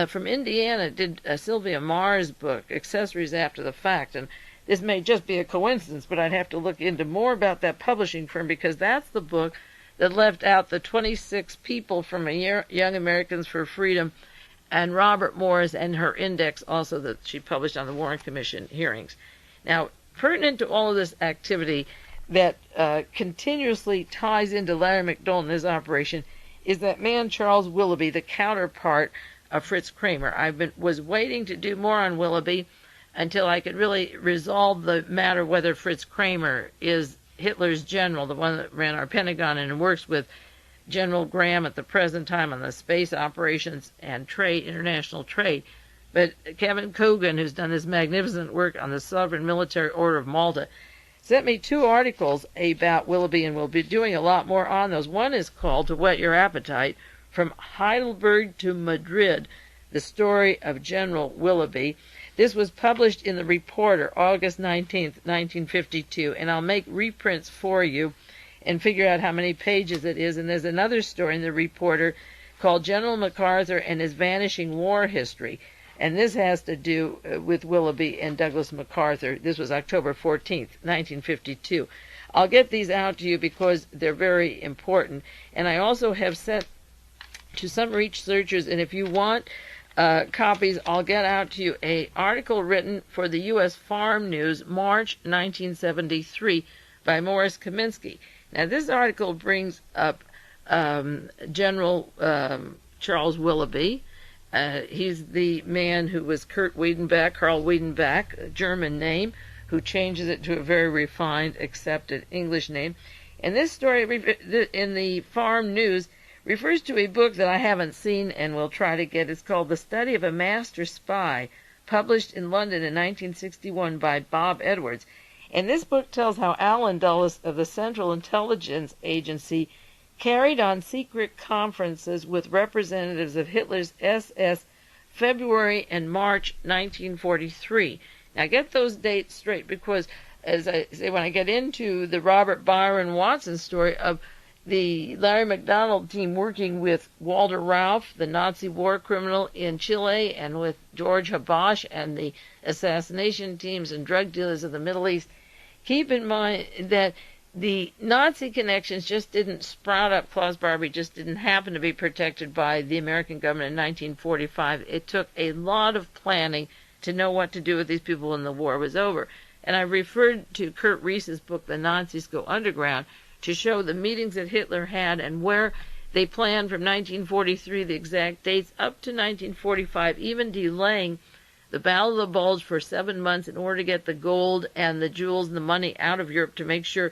from Indiana did Sylvia Maher's book, Accessories After the Fact. And this may just be a coincidence, but I'd have to look into more about that publishing firm, because that's the book that left out the 26 people from Young Americans for Freedom and Robert Morris, and her index also that she published on the Warren Commission hearings. Now, pertinent to all of this activity that continuously ties into Larry McDonald and his operation is that man Charles Willoughby, the counterpart of Fritz Kramer. Was waiting to do more on Willoughby until I could really resolve the matter whether Fritz Kramer is Hitler's general, the one that ran our Pentagon and works with General Graham at the present time on the space operations and trade, international trade. But Kevin Coogan, who's done this magnificent work on the Sovereign Military Order of Malta, sent me 2 articles about Willoughby, and we'll be doing a lot more on those. One is called To Whet Your Appetite, From Heidelberg to Madrid, the story of General Willoughby. This was published in the Reporter, August 19th, 1952, and I'll make reprints for you and figure out how many pages it is. And there's another story in the Reporter called General MacArthur and His Vanishing War History. And this has to do with Willoughby and Douglas MacArthur. This was October 14th, 1952. I'll get these out to you because they're very important. And I also have sent to some researchers, and if you want copies, I'll get out to you an article written for the U.S. Farm News, March 1973, by Morris Kaminsky. Now, this article brings up General Charles Willoughby. He's the man who was Karl Wiedenbeck, a German name, who changes it to a very refined, accepted English name. And this story in the Farm News refers to a book that I haven't seen and will try to get. It's called The Study of a Master Spy, published in London in 1961 by Bob Edwards. And this book tells how Alan Dulles of the Central Intelligence Agency carried on secret conferences with representatives of Hitler's SS February and March 1943. Now get those dates straight, because as I say, when I get into the Robert Byron Watson story of the Larry McDonald team working with Walter Rauff, the Nazi war criminal in Chile, and with George Habash and the assassination teams and drug dealers of the Middle East, keep in mind that the Nazi connections just didn't sprout up. Klaus Barbie just didn't happen to be protected by the American government in 1945. It took a lot of planning to know what to do with these people when the war was over. And I referred to Kurt Riess's book, The Nazis Go Underground, to show the meetings that Hitler had and where they planned from 1943, the exact dates, up to 1945, even delaying the Battle of the Bulge for 7 months in order to get the gold and the jewels and the money out of Europe to make sure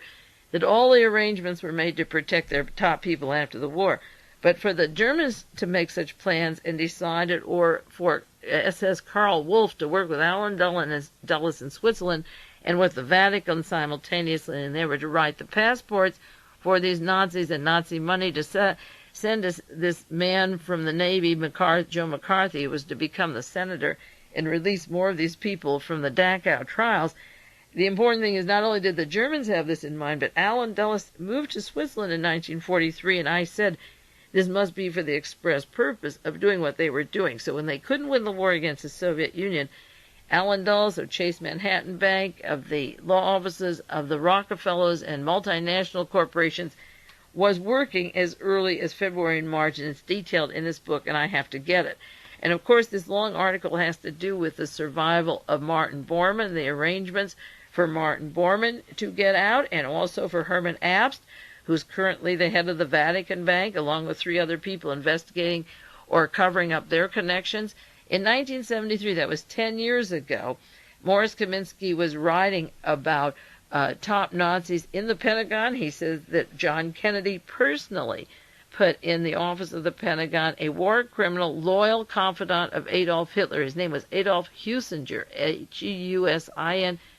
that all the arrangements were made to protect their top people after the war. But for the Germans to make such plans and decided, or for SS Karl Wolff to work with Alan Dulles in Switzerland and with the Vatican simultaneously, and they were to write the passports for these Nazis and Nazi money to send this man from the Navy, Joe McCarthy, who was to become the senator and release more of these people from the Dachau trials. The important thing is not only did the Germans have this in mind, but Alan Dulles moved to Switzerland in 1943, and I said this must be for the express purpose of doing what they were doing. So when they couldn't win the war against the Soviet Union, Alan Dulles of Chase Manhattan Bank, of the law offices of the Rockefellers and multinational corporations, was working as early as February and March, and it's detailed in this book, and I have to get it. And of course, this long article has to do with the survival of Martin Bormann, the arrangements for Martin Bormann to get out, and also for Herman Abst, who's currently the head of the Vatican Bank, along with 3 other people investigating or covering up their connections. In 1973, that was 10 years ago, Morris Kaminsky was writing about top Nazis in the Pentagon. He says that John Kennedy personally put in the office of the Pentagon a war criminal, loyal confidant of Adolf Hitler. His name was Adolf Husinger,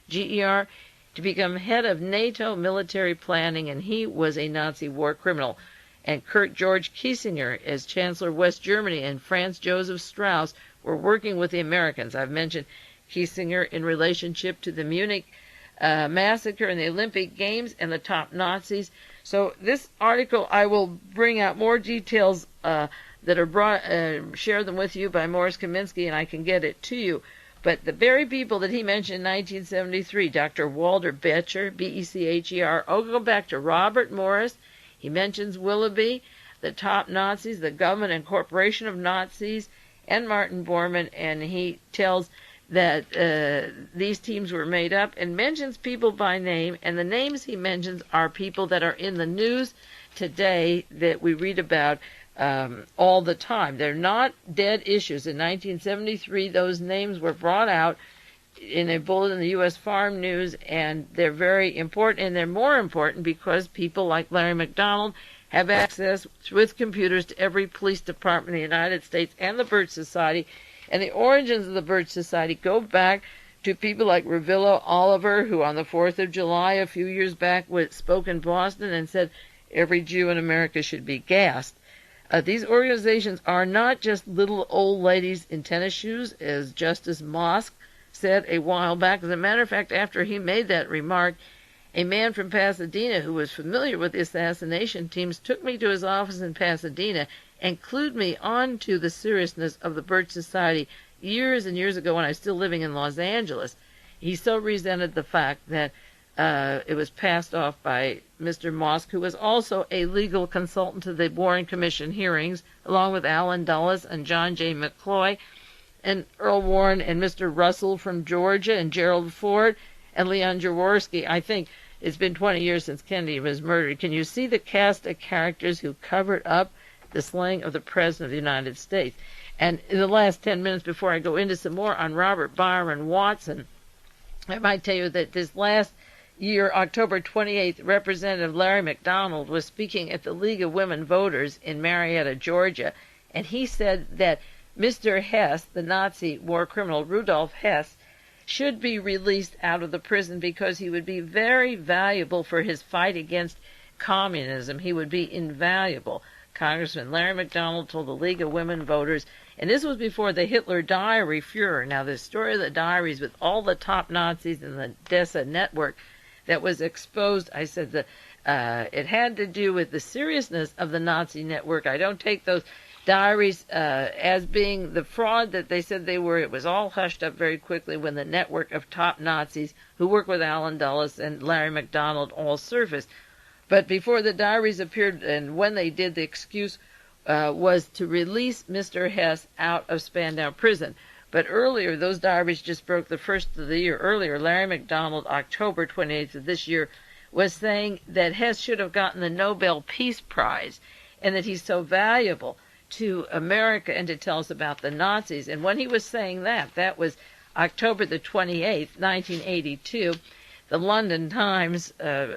Husinger, to become head of NATO military planning, and he was a Nazi war criminal. And Kurt George Kiesinger, as Chancellor of West Germany, and Franz Joseph Strauss were working with the Americans. I've mentioned Kiesinger in relationship to the Munich massacre and the Olympic Games and the top Nazis. So this article, I will bring out more details that are share them with you by Morris Kaminsky, and I can get it to you. But the very people that he mentioned in 1973, Dr. Walter Becher, B-E-C-H-E-R, I'll go back to Robert Morris. He mentions Willoughby, the top Nazis, the government and corporation of Nazis, and Martin Bormann, and he tells that these teams were made up and mentions people by name, and the names he mentions are people that are in the news today that we read about all the time. They're not dead issues. In 1973, those names were brought out in a bulletin in the U.S. Farm News, and they're very important, and they're more important because people like Larry McDonald have access with computers to every police department in the United States and the Birch Society. And the origins of the Birch Society go back to people like Revillo Oliver, who on the 4th of July a few years back spoke in Boston and said every Jew in America should be gassed. These organizations are not just little old ladies in tennis shoes, as Justice Mosk said a while back. As a matter of fact, after he made that remark, a man from Pasadena who was familiar with the assassination teams took me to his office in Pasadena and clued me on to the seriousness of the Birch Society years and years ago when I was still living in Los Angeles. He so resented the fact that it was passed off by Mr. Mosk, who was also a legal consultant to the Warren Commission hearings, along with Alan Dulles and John J. McCloy, and Earl Warren and Mr. Russell from Georgia, and Gerald Ford, and Leon Jaworski. I think it's been 20 years since Kennedy was murdered. Can you see the cast of characters who covered up the slaying of the President of the United States? And in the last 10 minutes before I go into some more on Robert Byron Watson, I might tell you that this last year, October 28th, Representative Larry McDonald was speaking at the League of Women Voters in Marietta, Georgia, and he said that Mr. Hess, the Nazi war criminal Rudolf Hess, should be released out of the prison because he would be very valuable for his fight against communism. He would be invaluable. Congressman Larry McDonald told the League of Women Voters, and this was before the Hitler diary furor. Now, the story of the diaries with all the top Nazis in the DESA network that was exposed, I said it had to do with the seriousness of the Nazi network. I don't take those diaries as being the fraud that they said they were. It was all hushed up very quickly when the network of top Nazis who worked with Alan Dulles and Larry McDonald all surfaced. But before the diaries appeared, and when they did, the excuse was to release Mr. Hess out of Spandau prison. But earlier, those diaries just broke the first of the year. Earlier, Larry McDonald, October 28th of this year, was saying that Hess should have gotten the Nobel Peace Prize and that he's so valuable to America and to tell us about the Nazis. And when he was saying that, that was October the 28th, 1982, the London Times,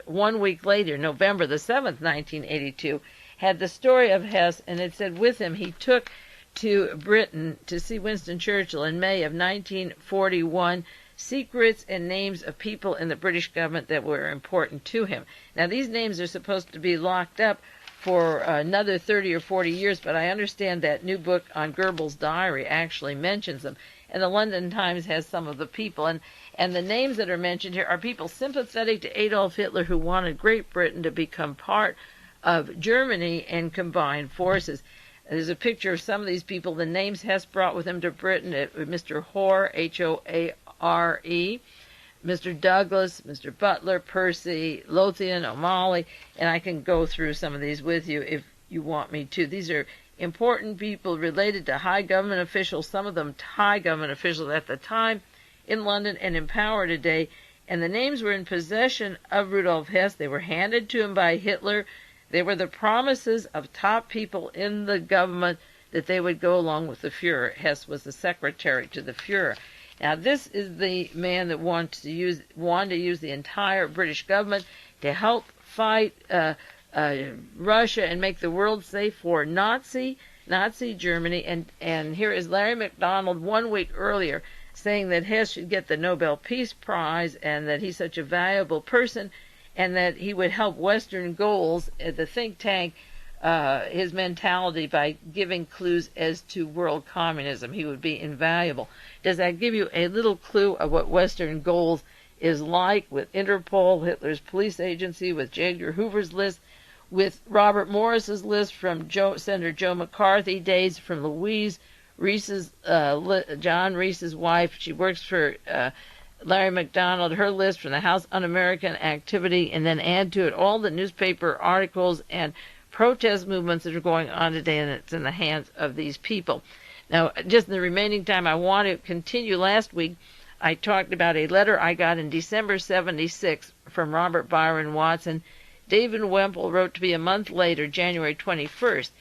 1 week later, November the 7th, 1982, had the story of Hess, and it said with him he took to Britain to see Winston Churchill in May of 1941, secrets and names of people in the British government that were important to him. Now, these names are supposed to be locked up for another 30 or 40 years, but I understand that new book on Goebbels' diary actually mentions them. And the London Times has some of the people. And the names that are mentioned here are people sympathetic to Adolf Hitler who wanted Great Britain to become part of Germany and combine forces. There's a picture of some of these people. The names Hess brought with him to Britain: Mr. Hoare, H-O-A-R-E, Mr. Douglas, Mr. Butler, Percy, Lothian, O'Malley, and I can go through some of these with you if you want me to. These are important people related to high government officials, some of them high government officials at the time in London and in power today, and the names were in possession of Rudolf Hess. They were handed to him by Hitler. They were the promises of top people in the government that they would go along with the Fuhrer. Hess was the secretary to the Fuhrer. Now, this is the man that wanted to use the entire British government to help fight Russia and make the world safe for Nazi Germany. And here is Larry McDonald 1 week earlier saying that Hess should get the Nobel Peace Prize and that he's such a valuable person and that he would help Western goals at the think tank, his mentality, by giving clues as to world communism. He would be invaluable. Does that give you a little clue of what Western goals is like with Interpol, Hitler's police agency, with J. Edgar Hoover's list, with Robert Morris's list from Senator Joe McCarthy days, from Louise Reese's, John Reese's wife. She works for Larry McDonald, her list from the House Un-American Activity, and then add to it all the newspaper articles and protest movements that are going on today, and it's in the hands of these people. Now, just in the remaining time, I want to continue. Last week, I talked about a letter I got in December 76 from Robert Byron Watson. David Wemple wrote to me a month later, January 21st,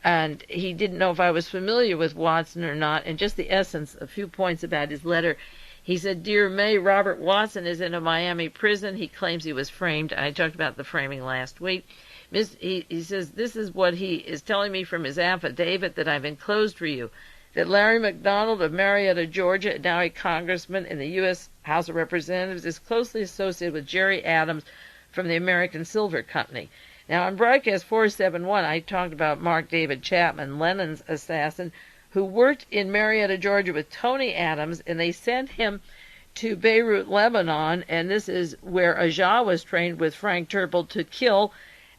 and he didn't know if I was familiar with Watson or not, and just the essence, a few points about his letter. He said, "Dear Mae, Robert Watson is in a Miami prison. He claims he was framed." I talked about the framing last week. He says, this is what he is telling me from his affidavit that I've enclosed for you, that Larry McDonald of Marietta, Georgia, now a congressman in the U.S. House of Representatives, is closely associated with Jerry Adams from the American Silver Company. Now, on broadcast 471, I talked about Mark David Chapman, Lennon's assassin, who worked in Marietta, Georgia with Tony Adams, and they sent him to Beirut, Lebanon, and this is where Ajah was trained with Frank Turple to kill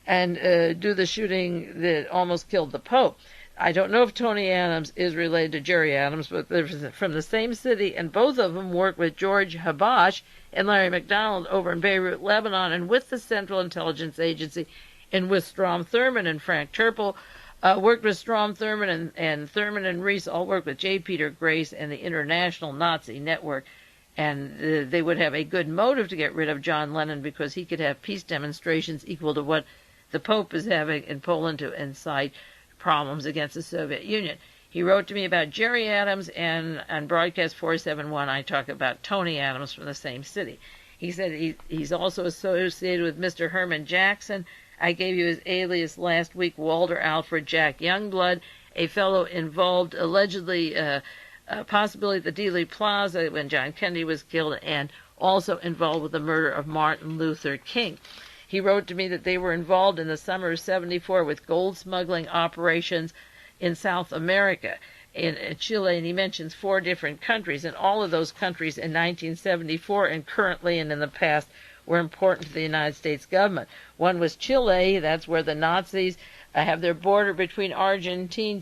and do the shooting that almost killed the Pope. I don't know if Tony Adams is related to Jerry Adams, but they're from the same city, and both of them worked with George Habash and Larry McDonald over in Beirut, Lebanon, and with the Central Intelligence Agency, and with Strom Thurmond and Frank Turple. Worked with Strom Thurmond, and Thurmond and Reese all worked with J. Peter Grace and the International Nazi Network. And they would have a good motive to get rid of John Lennon because he could have peace demonstrations equal to what the Pope is having in Poland to incite problems against the Soviet Union. He wrote to me about Jerry Adams, and on broadcast 471 I talk about Tony Adams from the same city. He said he's also associated with Mr. Herman Jackson. I gave you his alias last week, Walter Alfred Jack Youngblood, a fellow involved allegedly possibility at the Dealey Plaza when John Kennedy was killed, and also involved with the murder of Martin Luther King. He wrote to me that they were involved in the summer of '74 with gold smuggling operations in South America, in Chile, and he mentions 4 different countries, and all of those countries in 1974 and currently and in the past were important to the United States government. One was Chile. That's where the Nazis have their border between Argentina.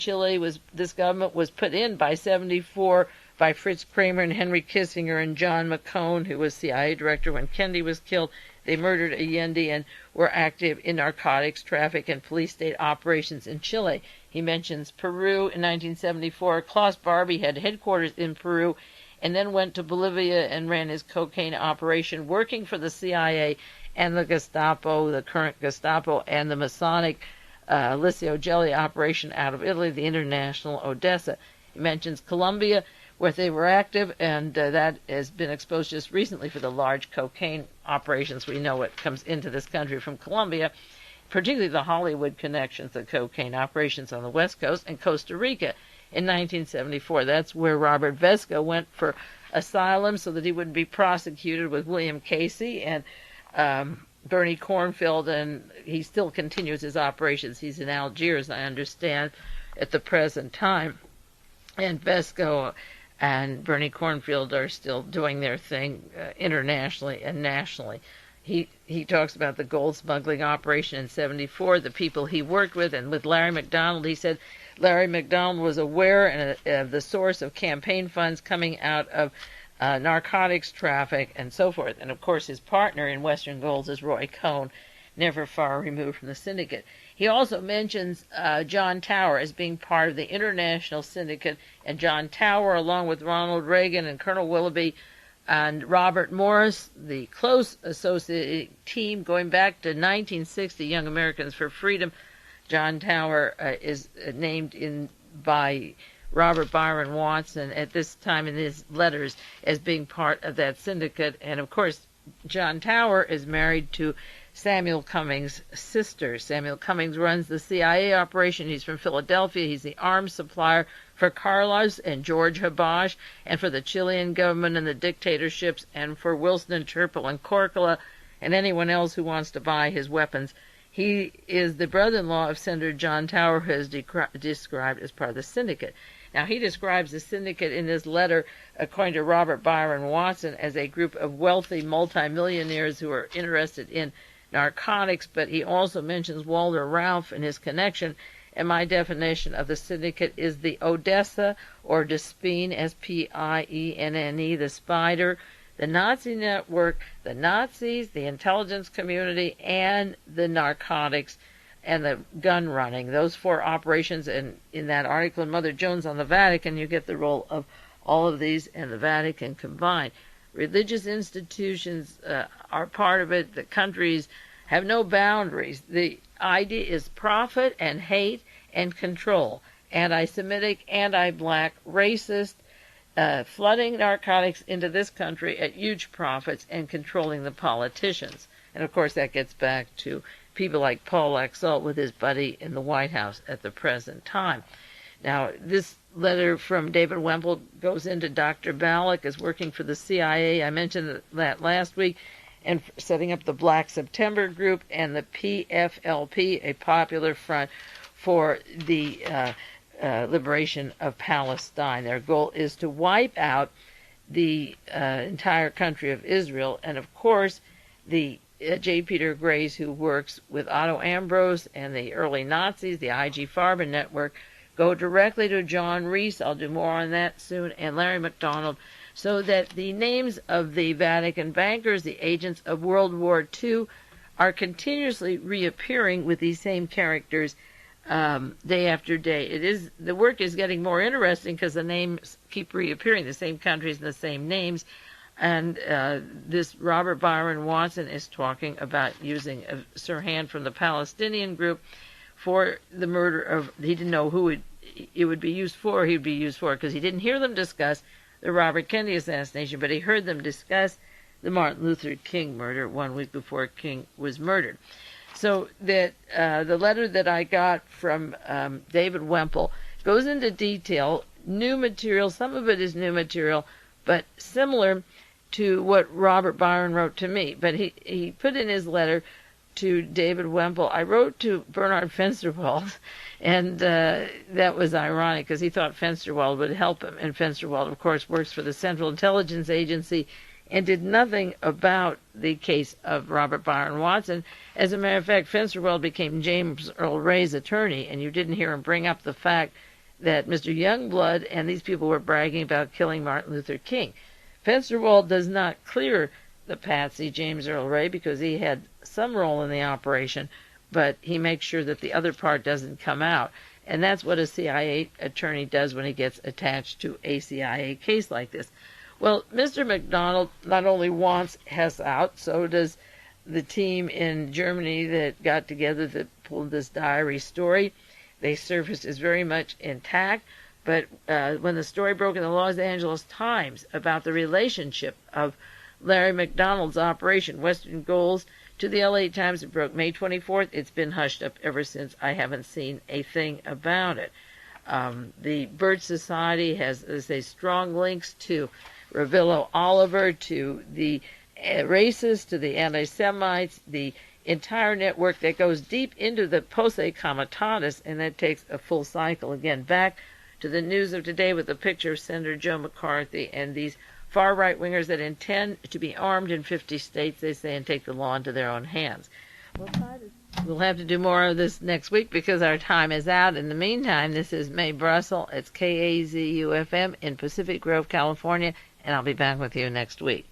This government was put in by '74 by Fritz Kramer and Henry Kissinger and John McCone, who was CIA director when Kennedy was killed. They murdered Allende and were active in narcotics traffic and police state operations in Chile. He mentions Peru in 1974. Klaus Barbie had headquarters in Peru and then went to Bolivia and ran his cocaine operation, working for the CIA and the Gestapo, the current Gestapo, and the Masonic Licio Gelli operation out of Italy, the International Odessa. He mentions Colombia, where they were active, and that has been exposed just recently for the large cocaine operations. We know what comes into this country from Colombia, particularly the Hollywood connections, the cocaine operations on the West Coast, and Costa Rica in 1974. That's where Robert Vesco went for asylum so that he wouldn't be prosecuted with William Casey and Bernie Cornfeld, and he still continues his operations. He's in Algiers, I understand, at the present time. And Vesco and Bernie Cornfield are still doing their thing internationally and nationally. He talks about the gold smuggling operation in '74, the people he worked with, and with Larry McDonald. He said Larry McDonald was aware of the source of campaign funds coming out of narcotics traffic and so forth. And of course his partner in Western Golds is Roy Cohn, never far removed from the syndicate. He also mentions John Tower as being part of the international syndicate, and John Tower, along with Ronald Reagan and Colonel Willoughby and Robert Morris, the close associated team going back to 1960, Young Americans for Freedom. John Tower is named by Robert Byron Watson at this time in his letters as being part of that syndicate. And of course, John Tower is married to Samuel Cummings' sister. Samuel Cummings runs the CIA operation. He's from Philadelphia. He's the arms supplier for Carlos and George Habash, and for the Chilean government and the dictatorships, and for Wilson and Turple and Corcola, and anyone else who wants to buy his weapons. He is the brother-in-law of Senator John Tower, who is described as part of the syndicate. Now, he describes the syndicate in his letter, according to Robert Byron Watson, as a group of wealthy multimillionaires who are interested in narcotics, but he also mentions Walter Ralph in his connection, and my definition of the syndicate is the Odessa, or Despine, S-P-I-E-N-N-E, the Spider, the Nazi network, the Nazis, the intelligence community, and the narcotics and the gun running. Those 4 operations, and in that article in Mother Jones on the Vatican, you get the role of all of these and the Vatican combined. Religious institutions are part of it. The countries have no boundaries. The idea is profit and hate and control. Anti-Semitic, anti-black, racist, flooding narcotics into this country at huge profits and controlling the politicians. And of course that gets back to people like Paul Laxalt with his buddy in the White House at the present time. Now, this letter from David Wemple goes into Dr. Ballack is working for the CIA. I mentioned that last week, and setting up the Black September group and the PFLP, a popular front for the liberation of Palestine. Their goal is to wipe out the entire country of Israel. And of course, the J. Peter Grace, who works with Otto Ambrose and the early Nazis, the I.G. Farben network, go directly to John Reese, I'll do more on that soon, and Larry McDonald, so that the names of the Vatican bankers, the agents of World War II, are continuously reappearing with these same characters day after day. The work is getting more interesting because the names keep reappearing, the same countries and the same names. And this Robert Byron Watson is talking about using a Sirhan from the Palestinian group for the murder of, he didn't know who it would be used for, he'd be used for, because he didn't hear them discuss the Robert Kennedy assassination, but he heard them discuss the Martin Luther King murder 1 week before King was murdered. So that the letter that I got from David Wemple goes into detail, new material, some of it is new material, but similar to what Robert Byron wrote to me. But he put in his letter to David Wemple, I wrote to Bernard Fensterwald, and that was ironic because he thought Fensterwald would help him. And Fensterwald, of course, works for the Central Intelligence Agency and did nothing about the case of Robert Byron Watson. As a matter of fact, Fensterwald became James Earl Ray's attorney, and you didn't hear him bring up the fact that Mr. Youngblood and these people were bragging about killing Martin Luther King. Fensterwald does not clear the patsy, James Earl Ray, because he had some role in the operation, but he makes sure that the other part doesn't come out. And that's what a CIA attorney does when he gets attached to a CIA case like this. Well, Mr. McDonald not only wants Hess out, so does the team in Germany that got together that pulled this diary story. Their surface is very much intact, but when the story broke in the Los Angeles Times about the relationship of Larry McDonald's operation, Western Goals, to the LA Times, it broke May 24th. It's been hushed up ever since. I haven't seen a thing about it. The Birch Society has, as they strong links to Ravillo Oliver, to the racists, to the anti-Semites, the entire network that goes deep into the Posse Comitatus, and that takes a full cycle. Again, back to the news of today with a picture of Senator Joe McCarthy and these far right-wingers that intend to be armed in 50 states, they say, and take the law into their own hands. We'll have to do more of this next week because our time is out. In the meantime, this is Mae Brussell. It's KAZUFM in Pacific Grove, California, and I'll be back with you next week.